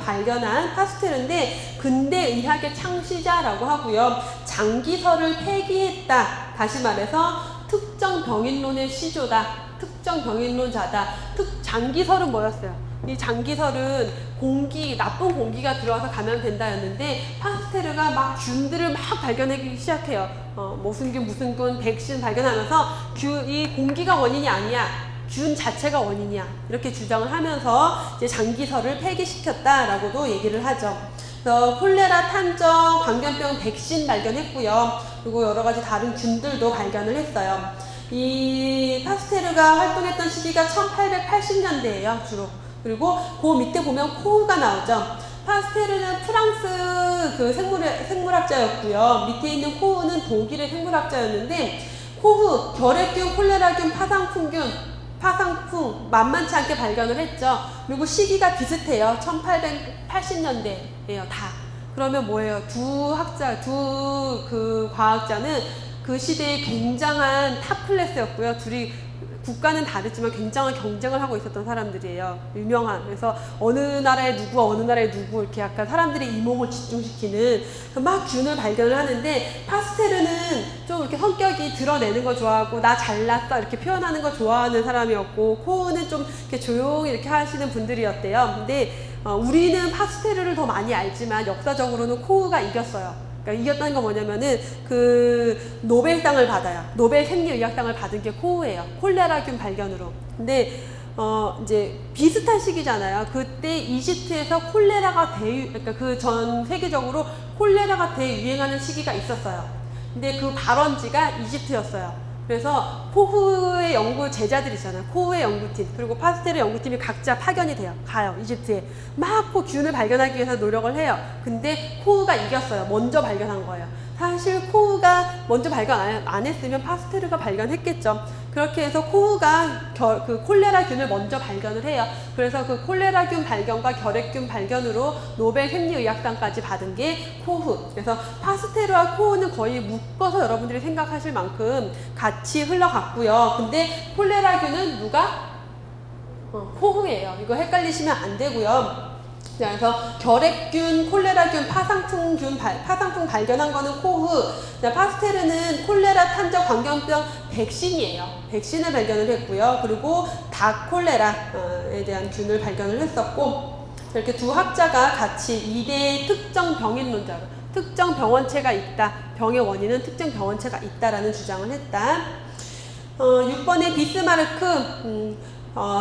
발견한 파스테르인데 근대 의학의 창시자라고 하고요. 장기설을 폐기했다. 다시 말해서 특정 병인론의 시조다. 특정 병인론자다. 장기설은 뭐였어요? 이 장기설은 나쁜 공기가 들어와서 감염된다였는데 파스테르가 막 균들을 막 발견하기 시작해요. 무슨 균, 백신 발견하면서 이 공기가 원인이 아니야. 균 자체가 원인이야. 이렇게 주장을 하면서 이제 장기설을 폐기시켰다라고도 얘기를 하죠. 그래서 콜레라, 탄저, 광견병 백신 발견했고요. 그리고 여러 가지 다른 균들도 발견을 했어요. 이 파스테르가 활동했던 시기가 1880년대예요, 주로. 그리고 그 밑에 보면 코우가 나오죠. 파스테르는 프랑스 그 생물학자였고요. 밑에 있는 코우는 독일의 생물학자였는데 코후, 결핵균, 콜레라균, 파상풍 만만치 않게 발견을 했죠. 그리고 시기가 비슷해요. 1880년대예요, 다. 그러면 뭐예요? 두 과학자는 그 시대에 굉장한 탑 클래스였고요. 둘이 국가는 다르지만 굉장한 경쟁을 하고 있었던 사람들이에요. 유명한. 그래서 어느 나라의 누구 이렇게 약간 사람들의 이목을 집중시키는 막 균을 발견을 하는데 파스테르는 좀 이렇게 성격이 드러내는 거 좋아하고 나 잘났어 이렇게 표현하는 거 좋아하는 사람이었고 코우는 좀 이렇게 조용히 이렇게 하시는 분들이었대요. 근데 우리는 파스테르를 더 많이 알지만 역사적으로는 코우가 이겼어요. 그러니까 이겼다는 건 뭐냐면은 그 노벨상을 받아요. 노벨 생리의학상을 받은 게 코우예요. 콜레라균 발견으로. 근데 이제 비슷한 시기잖아요. 그때 이집트에서 그러니까 그 전 세계적으로 콜레라가 대유행하는 시기가 있었어요. 근데 그 발원지가 이집트였어요. 그래서 코후의 연구 제자들 있잖아요. 코후의 연구팀 그리고 파스테르 연구팀이 각자 파견이 가요. 이집트에 막 균을 발견하기 위해서 노력을 해요. 근데 코후가 이겼어요. 먼저 발견한 거예요. 사실 코후가 먼저 발견 안 했으면 파스테르가 발견했겠죠. 그렇게 해서 코후가 그 콜레라균을 먼저 발견을 해요. 그래서 그 콜레라균 발견과 결핵균 발견으로 노벨 생리의학상까지 받은 게 코후. 그래서 파스테르와 코후는 거의 묶어서 여러분들이 생각하실 만큼 같이 흘러갔고요. 근데 콜레라균은 누가? 코후예요. 이거 헷갈리시면 안 되고요. 그래서 결핵균, 콜레라균, 파상풍 발견한 거는 코후. 파스테르는 콜레라, 탄저, 광견병 백신이에요. 백신을 발견을 했고요. 그리고 닭콜레라에 대한 균을 발견을 했었고 이렇게 두 학자가 같이 2대 특정 병인론자로 특정 병원체가 있다. 병의 원인은 특정 병원체가 있다라는 주장을 했다. 6번에 비스마르크.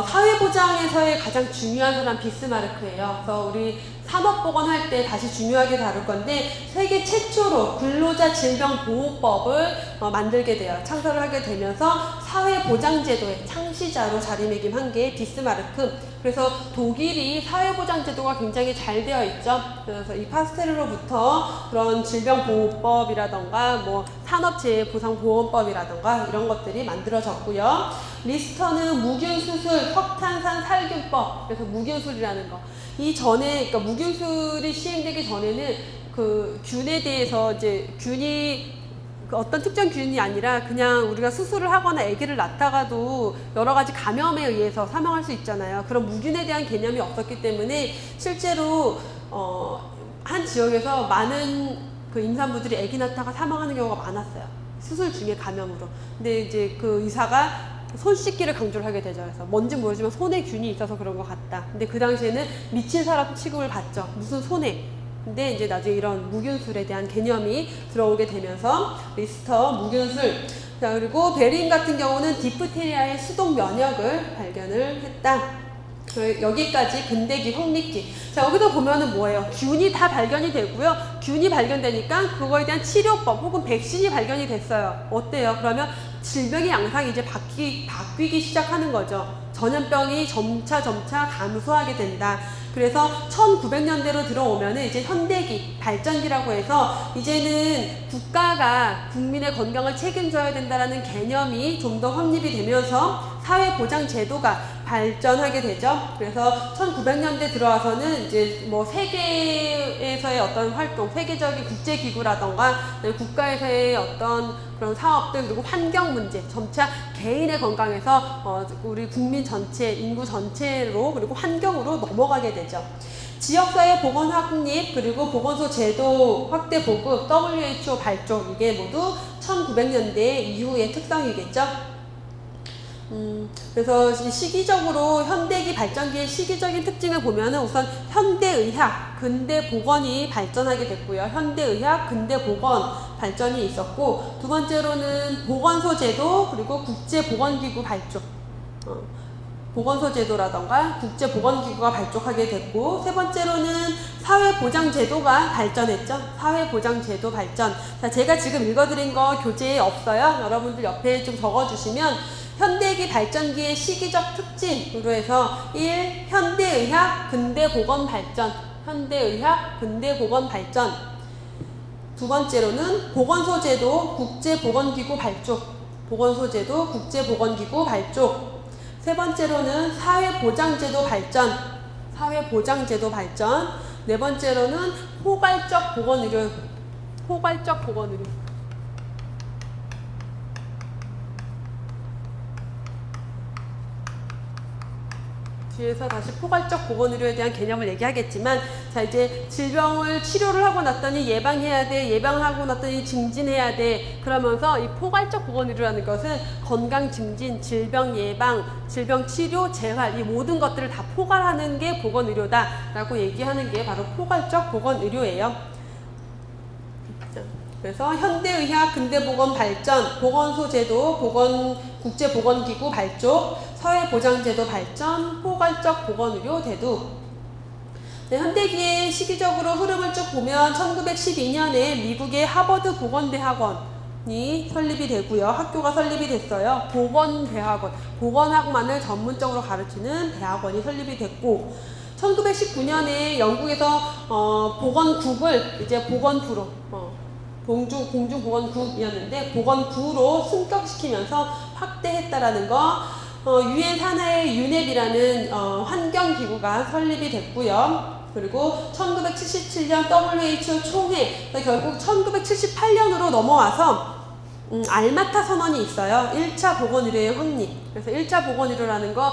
사회보장에서의 가장 중요한 사람 비스마르크예요. 그래서 우리 산업보건 할 때 다시 중요하게 다룰 건데 세계 최초로 근로자 질병보호법을 만들게 돼요. 창설을 하게 되면서 사회보장제도의 창시자로 자리매김한 게 비스마르크. 그래서 독일이 사회보장제도가 굉장히 잘 되어 있죠. 그래서 이 파스테르로부터 그런 질병보호법이라던가 뭐 산업재해보상보험법이라던가 이런 것들이 만들어졌고요. 리스터는 무균수술, 석탄산 살균법. 그래서 무균술이라는 거. 이 전에, 그러니까 무균술이 시행되기 전에는 그 균에 대해서 이제 균이 어떤 특정 균이 아니라 그냥 우리가 수술을 하거나 아기를 낳다가도 여러 가지 감염에 의해서 사망할 수 있잖아요. 그런 무균에 대한 개념이 없었기 때문에 실제로 한 지역에서 많은 그 임산부들이 아기 낳다가 사망하는 경우가 많았어요. 수술 중에 감염으로. 근데 이제 그 의사가 손 씻기를 강조를 하게 되죠. 그래서 뭔지 모르지만 손에 균이 있어서 그런 것 같다. 근데 그 당시에는 미친 사람 취급을 받죠. 무슨 손해. 근데 이제 나중에 이런 무균술에 대한 개념이 들어오게 되면서 리스터, 무균술. 자, 그리고 베린 같은 경우는 디프테리아의 수동 면역을 발견을 했다. 여기까지 근대기, 형믹기. 자, 여기서 보면은 뭐예요? 균이 다 발견이 되고요. 균이 발견되니까 그거에 대한 치료법 혹은 백신이 발견이 됐어요. 어때요? 그러면 질병의 양상이 이제 바뀌기 시작하는 거죠. 전염병이 점차 감소하게 된다. 그래서 1900년대로 들어오면은 이제 현대기, 발전기라고 해서 이제는 국가가 국민의 건강을 책임져야 된다라는 개념이 좀 더 확립이 되면서 사회보장제도가 발전하게 되죠. 그래서 1900년대 들어와서는 이제 뭐 세계에서의 어떤 활동, 세계적인 국제기구라던가 국가에서의 어떤 그런 사업들, 그리고 환경 문제, 점차 개인의 건강에서 우리 국민 전체, 인구 전체로, 그리고 환경으로 넘어가게 되죠. 지역사회 보건 확립, 그리고 보건소 제도 확대 보급, WHO 발족, 이게 모두 1900년대 이후의 특성이겠죠. 그래서 시기적으로 현대기 발전기의 시기적인 특징을 보면은 우선 현대의학, 근대보건이 발전하게 됐고요. 현대의학, 근대보건 발전이 있었고, 두 번째로는 보건소 제도, 그리고 국제보건기구 발족. 보건소 제도라던가 국제보건기구가 발족하게 됐고, 세 번째로는 사회보장제도가 발전했죠. 사회보장제도 발전. 자, 제가 지금 읽어드린 거 교재에 없어요. 여러분들 옆에 좀 적어주시면 현대기 발전기의 시기적 특징으로 해서 1. 현대의학, 근대보건 발전. 현대의학, 근대보건 발전. 두 번째로는 보건소제도, 국제보건기구 발족. 보건소제도, 국제보건기구 발족. 세 번째로는 사회보장제도 발전. 사회보장제도 발전. 네 번째로는 포괄적 보건의료. 포괄적 보건의료. 뒤에서 다시 포괄적 보건의료에 대한 개념을 얘기하겠지만, 자, 이제 질병을 치료를 하고 났더니 예방해야 돼, 예방하고 났더니 증진해야 돼. 그러면서 이 포괄적 보건의료라는 것은 건강 증진, 질병 예방, 질병 치료, 재활, 이 모든 것들을 다 포괄하는 게 보건의료다라고 얘기하는 게 바로 포괄적 보건의료예요. 그래서 현대의학, 근대보건 발전, 보건소 제도, 국제보건기구 발족, 사회보장제도 발전, 포괄적 보건의료 대두. 네, 현대기의 시기적으로 흐름을 쭉 보면 1912년에 미국의 하버드 보건대학원이 설립이 되고요. 학교가 설립이 됐어요. 보건대학원, 보건학만을 전문적으로 가르치는 대학원이 설립이 됐고, 1919년에 영국에서 보건국을 이제 보건부로 공중보건국이었는데 보건부로 승격시키면서 확대했다라는 거. 유엔 산하의 유넵이라는 환경기구가 설립이 됐고요. 그리고 1977년 WHO 총회, 결국 1978년으로 넘어와서 알마타 선언이 있어요. 1차 보건의료의 확립. 그래서 1차 보건의료라는 거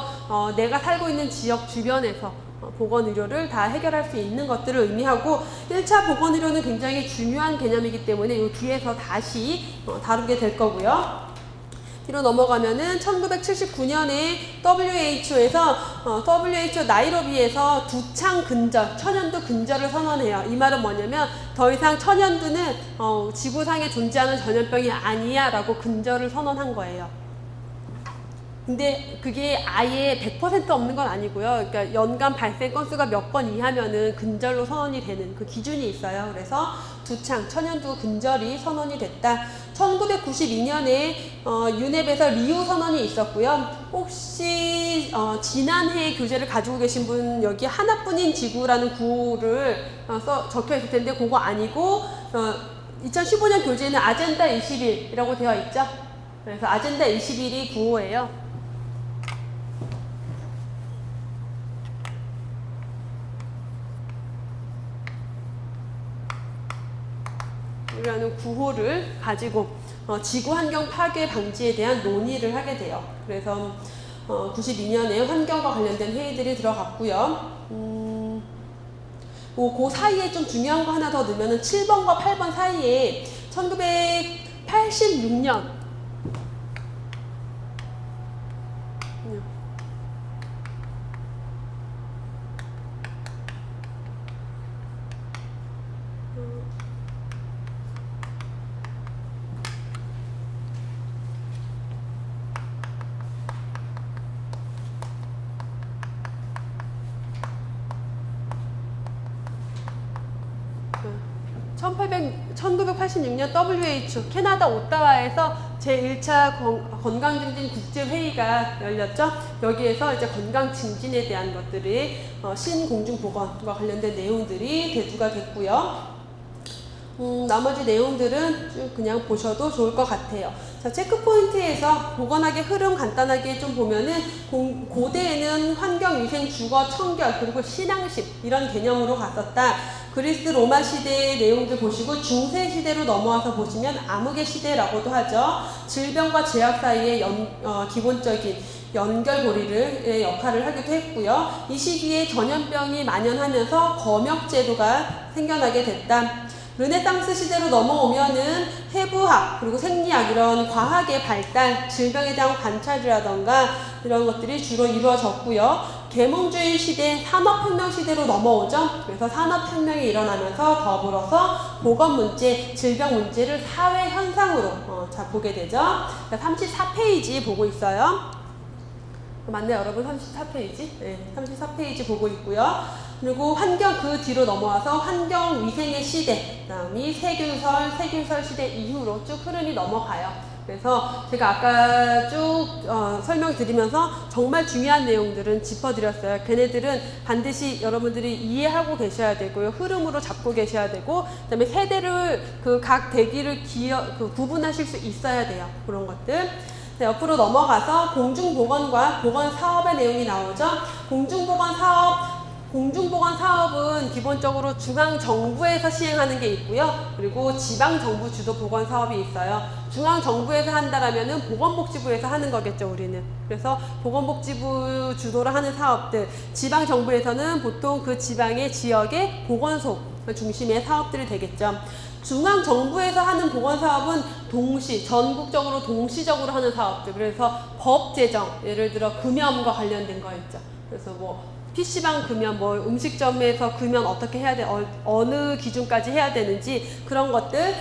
내가 살고 있는 지역 주변에서 보건의료를 다 해결할 수 있는 것들을 의미하고, 1차 보건의료는 굉장히 중요한 개념이기 때문에 이 뒤에서 다시 다루게 될 거고요. 뒤로 넘어가면은 1979년에 WHO에서 WHO 나이로비에서 두창 근절, 천연두 근절을 선언해요. 이 말은 뭐냐면 더 이상 천연두는 지구상에 존재하는 전염병이 아니야 라고 근절을 선언한 거예요. 근데 그게 아예 100% 없는 건 아니고요. 그러니까 연간 발생 건수가 몇 건 이하면은 근절로 선언이 되는 그 기준이 있어요. 그래서 두창, 천연두 근절이 선언이 됐다. 1992년에 유넵에서 리우 선언이 있었고요. 혹시 지난해 교재를 가지고 계신 분 여기 하나뿐인 지구라는 구호를 적혀 있을 텐데 그거 아니고 2015년 교재에는 아젠다 21이라고 되어 있죠. 그래서 아젠다 21이 구호예요. 라는 구호를 가지고 지구 환경 파괴 방지에 대한 논의를 하게 돼요. 그래서 92년에 환경과 관련된 회의들이 들어갔고요. 그 사이에 좀 중요한 거 하나 더 넣으면은 7번과 8번 사이에 1986년 1986년 WHO 캐나다 오타와에서 제1차 건강증진 국제회의가 열렸죠. 여기에서 이제 건강 증진에 대한 것들이 신공중보건과 관련된 내용들이 대두가 됐고요. 나머지 내용들은 쭉 그냥 보셔도 좋을 것 같아요. 자, 체크포인트에서 보건학의 흐름 간단하게 좀 보면은 고대에는 환경, 위생, 주거, 청결, 그리고 신앙심 이런 개념으로 갔었다. 그리스 로마 시대의 내용들 보시고 중세 시대로 넘어와서 보시면 암흑의 시대라고도 하죠. 질병과 제약 사이의 기본적인 연결고리의 역할을 하기도 했고요. 이 시기에 전염병이 만연하면서 검역제도가 생겨나게 됐다. 르네상스 시대로 넘어오면은 해부학 그리고 생리학 이런 과학의 발달, 질병에 대한 관찰이라던가 이런 것들이 주로 이루어졌고요. 계몽주의 시대, 산업혁명 시대로 넘어오죠. 그래서 산업혁명이 일어나면서 더불어서 보건 문제, 질병 문제를 사회 현상으로 보게 되죠. 34페이지 보고 있어요. 맞네요, 여러분. 34페이지. 네, 34페이지 보고 있고요. 그리고 환경 그 뒤로 넘어와서 환경 위생의 시대, 그다음이 세균설 시대 이후로 쭉 흐름이 넘어가요. 그래서 제가 아까 쭉 설명드리면서 정말 중요한 내용들은 짚어드렸어요. 걔네들은 반드시 여러분들이 이해하고 계셔야 되고요. 흐름으로 잡고 계셔야 되고, 그다음에 세대를 각 대기를 구분하실 수 있어야 돼요. 그런 것들. 네, 옆으로 넘어가서 공중보건과 보건사업의 내용이 나오죠. 공중보건 사업은 기본적으로 중앙정부에서 시행하는 게 있고요. 그리고 지방정부 주도 보건사업이 있어요. 중앙정부에서 한다라면은 보건복지부에서 하는 거겠죠, 우리는. 그래서 보건복지부 주도로 하는 사업들, 지방정부에서는 보통 그 지방의 지역의 보건소 중심의 사업들이 되겠죠. 중앙정부에서 하는 보건사업은 전국적으로 동시적으로 하는 사업들. 그래서 법 제정, 예를 들어 금연과 관련된 거 있죠. 그래서 PC방 금연, 음식점에서 금연 어떻게 해야 돼, 어느 기준까지 해야 되는지 그런 것들,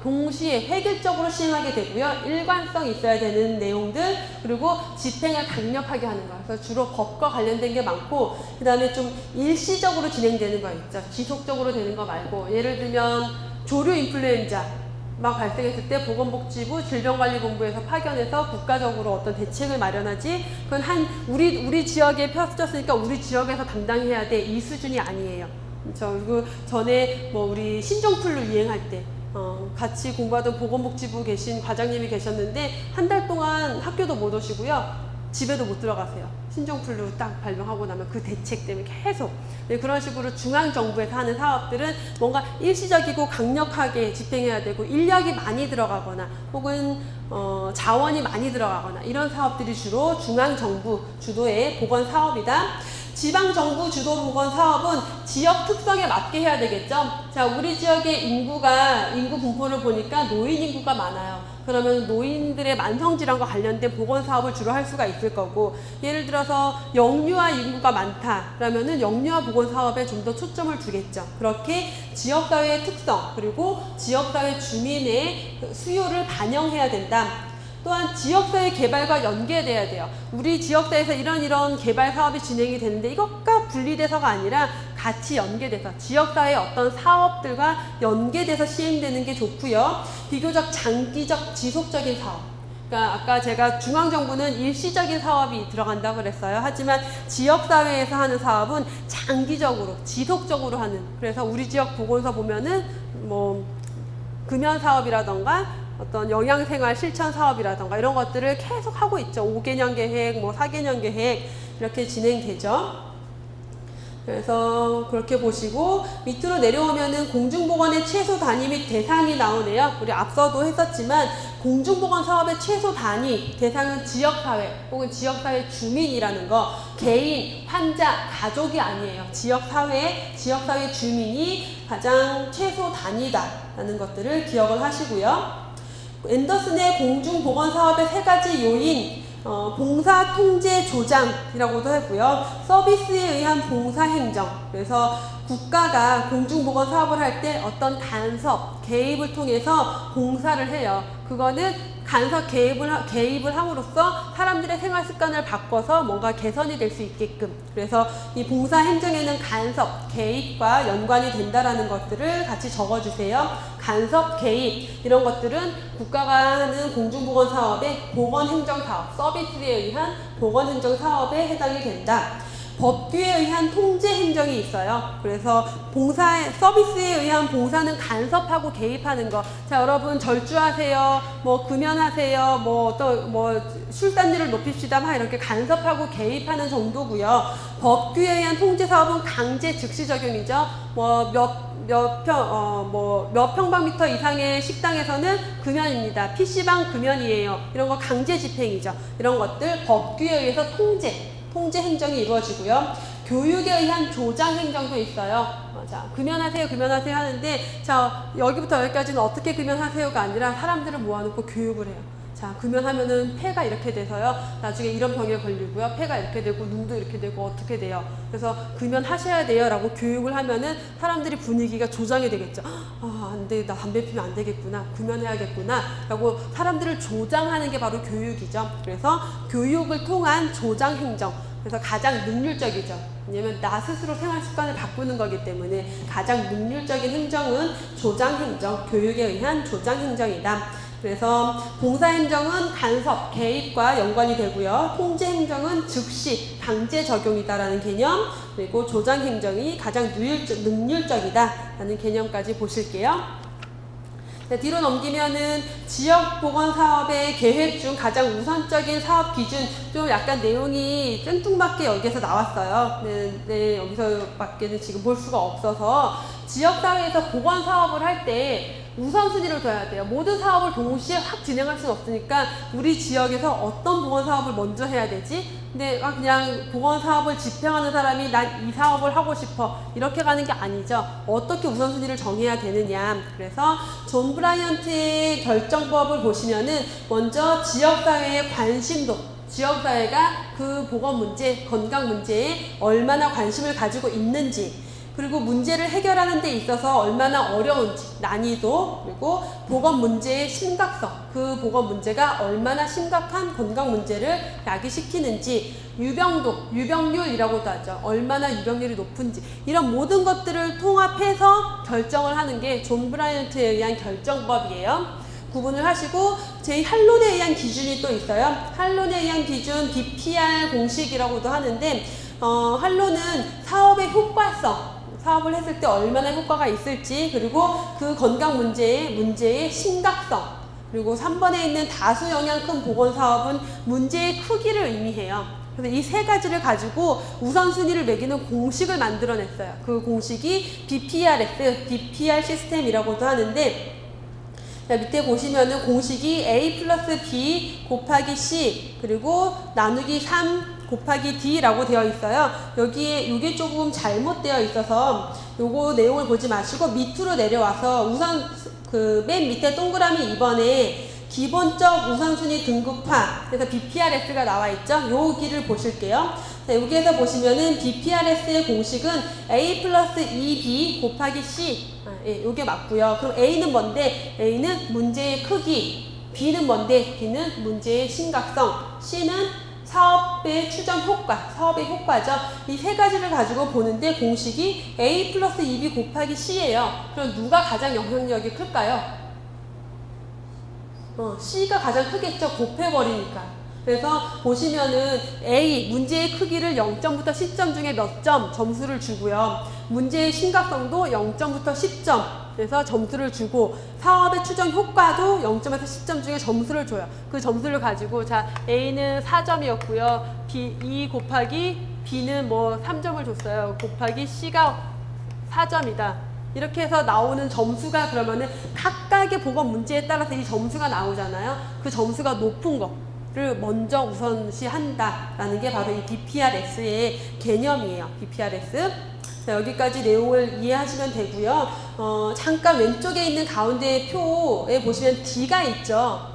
동시에 획일적으로 시행하게 되고요. 일관성 있어야 되는 내용들, 그리고 집행을 강력하게 하는 거. 그래서 주로 법과 관련된 게 많고, 그 다음에 좀 일시적으로 진행되는 거 있죠. 지속적으로 되는 거 말고, 예를 들면 조류 인플루엔자 막 발생했을 때 보건복지부 질병관리본부에서 파견해서 국가적으로 어떤 대책을 마련하지, 그건 우리 지역에 펴졌으니까 우리 지역에서 담당해야 돼, 이 수준이 아니에요. 그리고 전에 우리 신종플루 유행할 때 같이 공부하던 보건복지부 계신 과장님이 계셨는데 한 달 동안 학교도 못 오시고요. 집에도 못 들어가세요. 신종플루 딱 발병하고 나면 그 대책 때문에 계속. 네, 그런 식으로 중앙정부에서 하는 사업들은 뭔가 일시적이고 강력하게 집행해야 되고, 인력이 많이 들어가거나 혹은 자원이 많이 들어가거나 이런 사업들이 주로 중앙정부 주도의 보건사업이다. 지방정부 주도 보건사업은 지역 특성에 맞게 해야 되겠죠. 자, 우리 지역의 인구 분포를 보니까 노인 인구가 많아요. 그러면 노인들의 만성질환과 관련된 보건사업을 주로 할 수가 있을 거고, 예를 들어서 영유아 인구가 많다 그러면은 영유아 보건사업에 좀 더 초점을 두겠죠. 그렇게 지역사회의 특성 그리고 지역사회 주민의 수요를 반영해야 된다. 또한 지역사회 개발과 연계돼야 돼요. 우리 지역사회에서 이런 개발 사업이 진행이 되는데 이것과 분리돼서가 아니라 같이 연계돼서 지역사회의 어떤 사업들과 연계돼서 시행되는 게 좋고요. 비교적 장기적 지속적인 사업. 그러니까 아까 제가 중앙정부는 일시적인 사업이 들어간다고 그랬어요. 하지만 지역사회에서 하는 사업은 장기적으로 지속적으로 하는, 그래서 우리 지역 보건소 보면은 금연 사업이라던가 어떤 영양생활 실천 사업이라던가 이런 것들을 계속 하고 있죠. 5개년 계획, 4개년 계획 이렇게 진행되죠. 그래서 그렇게 보시고 밑으로 내려오면은 공중보건의 최소 단위 및 대상이 나오네요. 우리 앞서도 했었지만 공중보건 사업의 최소 단위 대상은 지역사회 혹은 지역사회 주민이라는 거, 개인, 환자, 가족이 아니에요. 지역사회 주민이 가장 최소 단위다라는 것들을 기억을 하시고요. 앤더슨의 공중보건사업의 3가지 요인, 봉사 통제 조장이라고도 하고요. 서비스에 의한 봉사 행정. 그래서 국가가 공중보건 사업을 할 때 어떤 간섭, 개입을 통해서 봉사를 해요. 그거는 간접 개입을 함으로써 사람들의 생활 습관을 바꿔서 뭔가 개선이 될 수 있게끔. 그래서 이 봉사 행정에는 간접 개입과 연관이 된다라는 것들을 같이 적어주세요. 간접 개입 이런 것들은 국가가 하는 공중보건 사업의 보건행정사업, 서비스에 의한 보건행정사업에 해당이 된다. 법규에 의한 통제 행정이 있어요. 그래서 서비스에 의한 봉사는 간섭하고 개입하는 거. 자, 여러분 절주하세요. 뭐 금연하세요. 술단율을 높입시다. 막 이렇게 간섭하고 개입하는 정도고요. 법규에 의한 통제 사업은 강제 즉시 적용이죠. 몇 평방미터 이상의 식당에서는 금연입니다. PC방 금연이에요. 이런 거 강제 집행이죠. 이런 것들 법규에 의해서 통제 행정이 이루어지고요. 교육에 의한 조장 행정도 있어요. 자, 금연하세요 하는데, 자, 여기부터 여기까지는 어떻게 금연하세요가 아니라 사람들을 모아놓고 교육을 해요. 자, 금연하면은 폐가 이렇게 돼서요. 나중에 이런 병에 걸리고요. 폐가 이렇게 되고, 눈도 이렇게 되고, 어떻게 돼요. 그래서 금연하셔야 돼요. 라고 교육을 하면은 사람들이 분위기가 조장이 되겠죠. 안 돼. 나 담배 피면 안 되겠구나. 금연해야겠구나. 라고 사람들을 조장하는 게 바로 교육이죠. 그래서 교육을 통한 조장 행정. 그래서 가장 능률적이죠. 왜냐면 나 스스로 생활 습관을 바꾸는 거기 때문에 가장 능률적인 행정은 조장 행정, 교육에 의한 조장 행정이다. 그래서 봉사행정은 간섭, 개입과 연관이 되고요. 통제행정은 즉시, 강제 적용이다라는 개념, 그리고 조장행정이 가장 능률적이다라는 개념까지 보실게요. 자, 뒤로 넘기면은 지역보건사업의 계획 중 가장 우선적인 사업 기준, 좀 약간 내용이 생뚱맞게 여기에서 나왔어요. 네, 여기서밖에는 지금 볼 수가 없어서 지역사회에서 보건사업을 할 때 우선순위를 둬야 돼요. 모든 사업을 동시에 확 진행할 수는 없으니까 우리 지역에서 어떤 보건사업을 먼저 해야 되지? 근데 그냥 보건사업을 집행하는 사람이 난 이 사업을 하고 싶어 이렇게 가는 게 아니죠. 어떻게 우선순위를 정해야 되느냐. 그래서 존 브라이언트의 결정법을 보시면은 먼저 지역사회의 관심도, 지역사회가 그 보건 문제, 건강 문제에 얼마나 관심을 가지고 있는지, 그리고 문제를 해결하는 데 있어서 얼마나 어려운지, 난이도, 그리고 보건 문제의 심각성, 그 보건 문제가 얼마나 심각한 건강 문제를 야기시키는지, 유병도, 유병률이라고도 하죠. 얼마나 유병률이 높은지, 이런 모든 것들을 통합해서 결정을 하는 게 존 브라이언트에 의한 결정법이에요. 구분을 하시고, 제1한론에 의한 기준이 또 있어요. 한론에 의한 기준, BPR 공식이라고도 하는데, 한론은 사업의 효과성, 사업을 했을 때 얼마나 효과가 있을지, 그리고 그 건강 문제의 심각성, 그리고 3번에 있는 다수 영향 큰 보건사업은 문제의 크기를 의미해요. 그래서 이 세 가지를 가지고 우선순위를 매기는 공식을 만들어냈어요. 그 공식이 BPR 시스템이라고도 하는데, 자, 밑에 보시면은 공식이 A 플러스 B 곱하기 C 그리고 나누기 3 곱하기 D라고 되어 있어요. 여기에 이게 조금 잘못되어 있어서 요거 내용을 보지 마시고 밑으로 내려와서 우선 그 맨 밑에 동그라미 2번에 기본적 우선순위 등급화, 그래서 BPRS가 나와 있죠. 여기를 보실게요. 자, 여기에서 보시면은 BPRS의 공식은 A 플러스 2B 곱하기 C. 예, 요게 맞고요. 그럼 A는 뭔데? A는 문제의 크기, B는 뭔데? B는 문제의 심각성, C는 사업의 추정 효과, 사업의 효과죠. 이 세 가지를 가지고 보는데 공식이 A 플러스 2B 곱하기 C예요. 그럼 누가 가장 영향력이 클까요? C가 가장 크겠죠. 곱해버리니까. 그래서 보시면은 A, 문제의 크기를 0점부터 10점 중에 몇 점 점수를 주고요. 문제의 심각성도 0점부터 10점. 그래서 점수를 주고, 사업의 추정 효과도 0점에서 10점 중에 점수를 줘요. 그 점수를 가지고, 자, A는 4점이었고요. B, 2 곱하기 B는 뭐 3점을 줬어요. 곱하기 C가 4점이다. 이렇게 해서 나오는 점수가, 그러면은 각각의 보건 문제에 따라서 이 점수가 나오잖아요. 그 점수가 높은 거를 먼저 우선시한다라는 게 바로 이 BPRS의 개념이에요. BPRS. 자, 여기까지 내용을 이해하시면 되고요. 잠깐 왼쪽에 있는 가운데 표에 보시면 D가 있죠.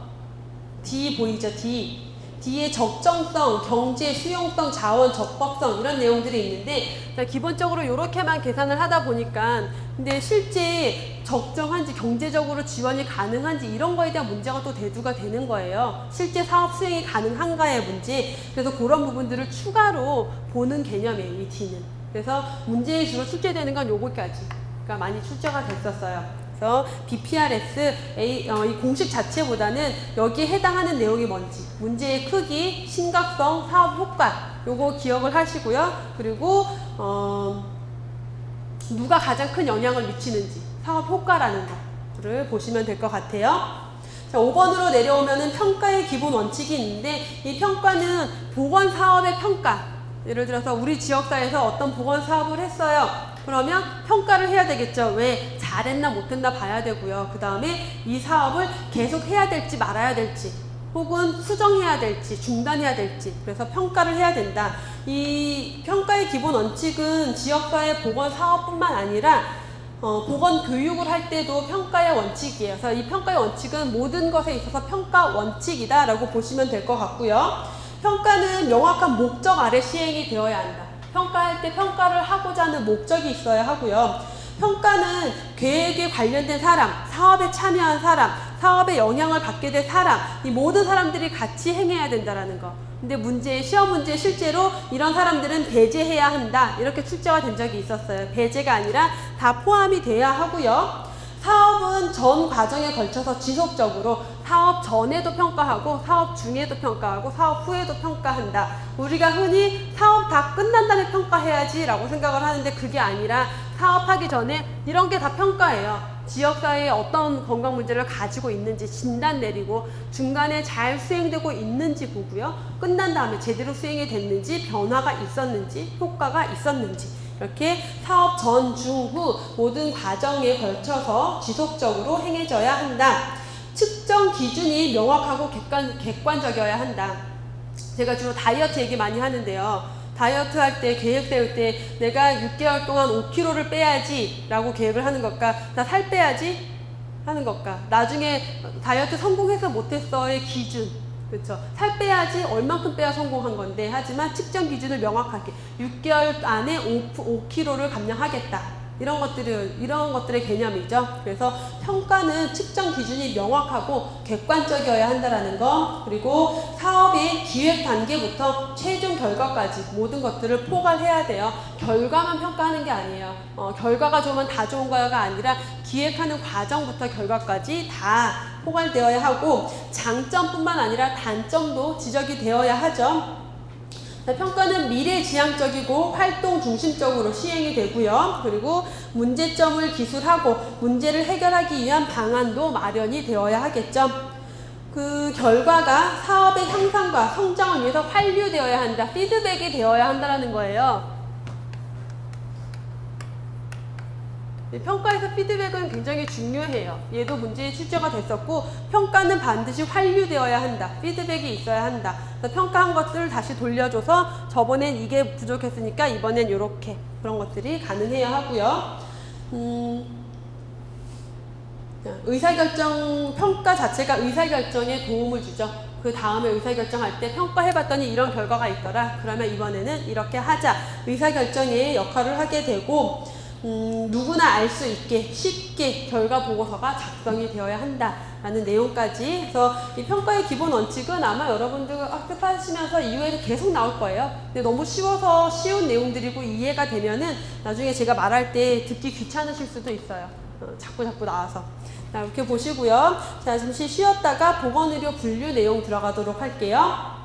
D 보이죠? D. 뒤에 적정성, 경제, 수용성, 자원, 적법성 이런 내용들이 있는데 자, 기본적으로 이렇게만 계산을 하다 보니까 근데 실제 적정한지 경제적으로 지원이 가능한지 이런 거에 대한 문제가 또 대두가 되는 거예요. 실제 사업 수행이 가능한가의 문제. 그래서 그런 부분들을 추가로 보는 개념이에요. 이 D는. 그래서 문제에 주로 출제되는 건 요거까지. 그러니까 많이 출제가 됐었어요. 그래서 BPRS 이 공식 자체보다는 여기에 해당하는 내용이 뭔지, 문제의 크기, 심각성, 사업 효과 요거 기억을 하시고요. 그리고 누가 가장 큰 영향을 미치는지 사업 효과라는 거를 보시면 될 것 같아요. 자, 5번으로 내려오면은 평가의 기본 원칙이 있는데 이 평가는 보건사업의 평가. 예를 들어서 우리 지역사에서 어떤 보건사업을 했어요. 그러면 평가를 해야 되겠죠. 왜? 잘했나 못했나 봐야 되고요. 그 다음에 이 사업을 계속 해야 될지 말아야 될지 혹은 수정해야 될지 중단해야 될지 그래서 평가를 해야 된다. 이 평가의 기본 원칙은 지역사회 보건사업뿐만 아니라 보건교육을 할 때도 평가의 원칙이에요. 그래서 이 평가의 원칙은 모든 것에 있어서 평가 원칙이다 라고 보시면 될 것 같고요. 평가는 명확한 목적 아래 시행이 되어야 한다. 평가할 때 평가를 하고자 하는 목적이 있어야 하고요. 평가는 계획에 관련된 사람, 사업에 참여한 사람, 사업에 영향을 받게 될 사람, 이 모든 사람들이 같이 행해야 된다는 거. 근데 시험 문제 실제로 이런 사람들은 배제해야 한다. 이렇게 출제가 된 적이 있었어요. 배제가 아니라 다 포함이 돼야 하고요. 사업은 전 과정에 걸쳐서 지속적으로 사업 전에도 평가하고 사업 중에도 평가하고 사업 후에도 평가한다. 우리가 흔히 사업 다 끝난 다음에 평가해야지 라고 생각을 하는데 그게 아니라 사업하기 전에 이런 게 다 평가예요. 지역사회에 어떤 건강 문제를 가지고 있는지 진단 내리고 중간에 잘 수행되고 있는지 보고요. 끝난 다음에 제대로 수행이 됐는지 변화가 있었는지 효과가 있었는지 이렇게 사업 전, 중, 후 모든 과정에 걸쳐서 지속적으로 행해져야 한다. 측정 기준이 명확하고 객관적이어야 한다. 제가 주로 다이어트 얘기 많이 하는데요. 다이어트 할 때 계획 세울 때 내가 6개월 동안 5kg를 빼야지 라고 계획을 하는 것과 나 살 빼야지 하는 것과 나중에 다이어트 성공해서 못했어의 기준 그렇죠. 살 빼야지 얼만큼 빼야 성공한 건데 하지만 측정 기준을 명확하게 6개월 안에 5kg를 감량하겠다. 이런 것들의 개념이죠. 그래서 평가는 측정 기준이 명확하고 객관적이어야 한다는 거. 그리고 사업의 기획 단계부터 최종 결과까지 모든 것들을 포괄해야 돼요. 결과만 평가하는 게 아니에요. 결과가 좋으면 다 좋은 거가 아니라 기획하는 과정부터 결과까지 다 포괄되어야 하고 장점뿐만 아니라 단점도 지적이 되어야 하죠. 평가는 미래지향적이고 활동 중심적으로 시행이 되고요. 그리고 문제점을 기술하고 문제를 해결하기 위한 방안도 마련이 되어야 하겠죠. 그 결과가 사업의 향상과 성장을 위해서 환류되어야 한다. 피드백이 되어야 한다는 거예요. 평가에서 피드백은 굉장히 중요해요. 얘도 문제에 출제가 됐었고 평가는 반드시 환류되어야 한다. 피드백이 있어야 한다. 그래서 평가한 것들을 다시 돌려줘서 저번엔 이게 부족했으니까 이번엔 이렇게 그런 것들이 가능해야 하고요. 의사결정 평가 자체가 의사결정에 도움을 주죠. 그 다음에 의사결정할 때 평가해봤더니 이런 결과가 있더라. 그러면 이번에는 이렇게 하자. 의사결정의 역할을 하게 되고 누구나 알 수 있게 쉽게 결과 보고서가 작성이 되어야 한다라는 내용까지 해서 이 평가의 기본 원칙은 아마 여러분들 학습하시면서 이후에도 계속 나올 거예요. 근데 너무 쉬워서 쉬운 내용들이고 이해가 되면은 나중에 제가 말할 때 듣기 귀찮으실 수도 있어요. 자꾸 나와서. 자, 이렇게 보시고요. 자, 잠시 쉬었다가 보건의료 분류 내용 들어가도록 할게요.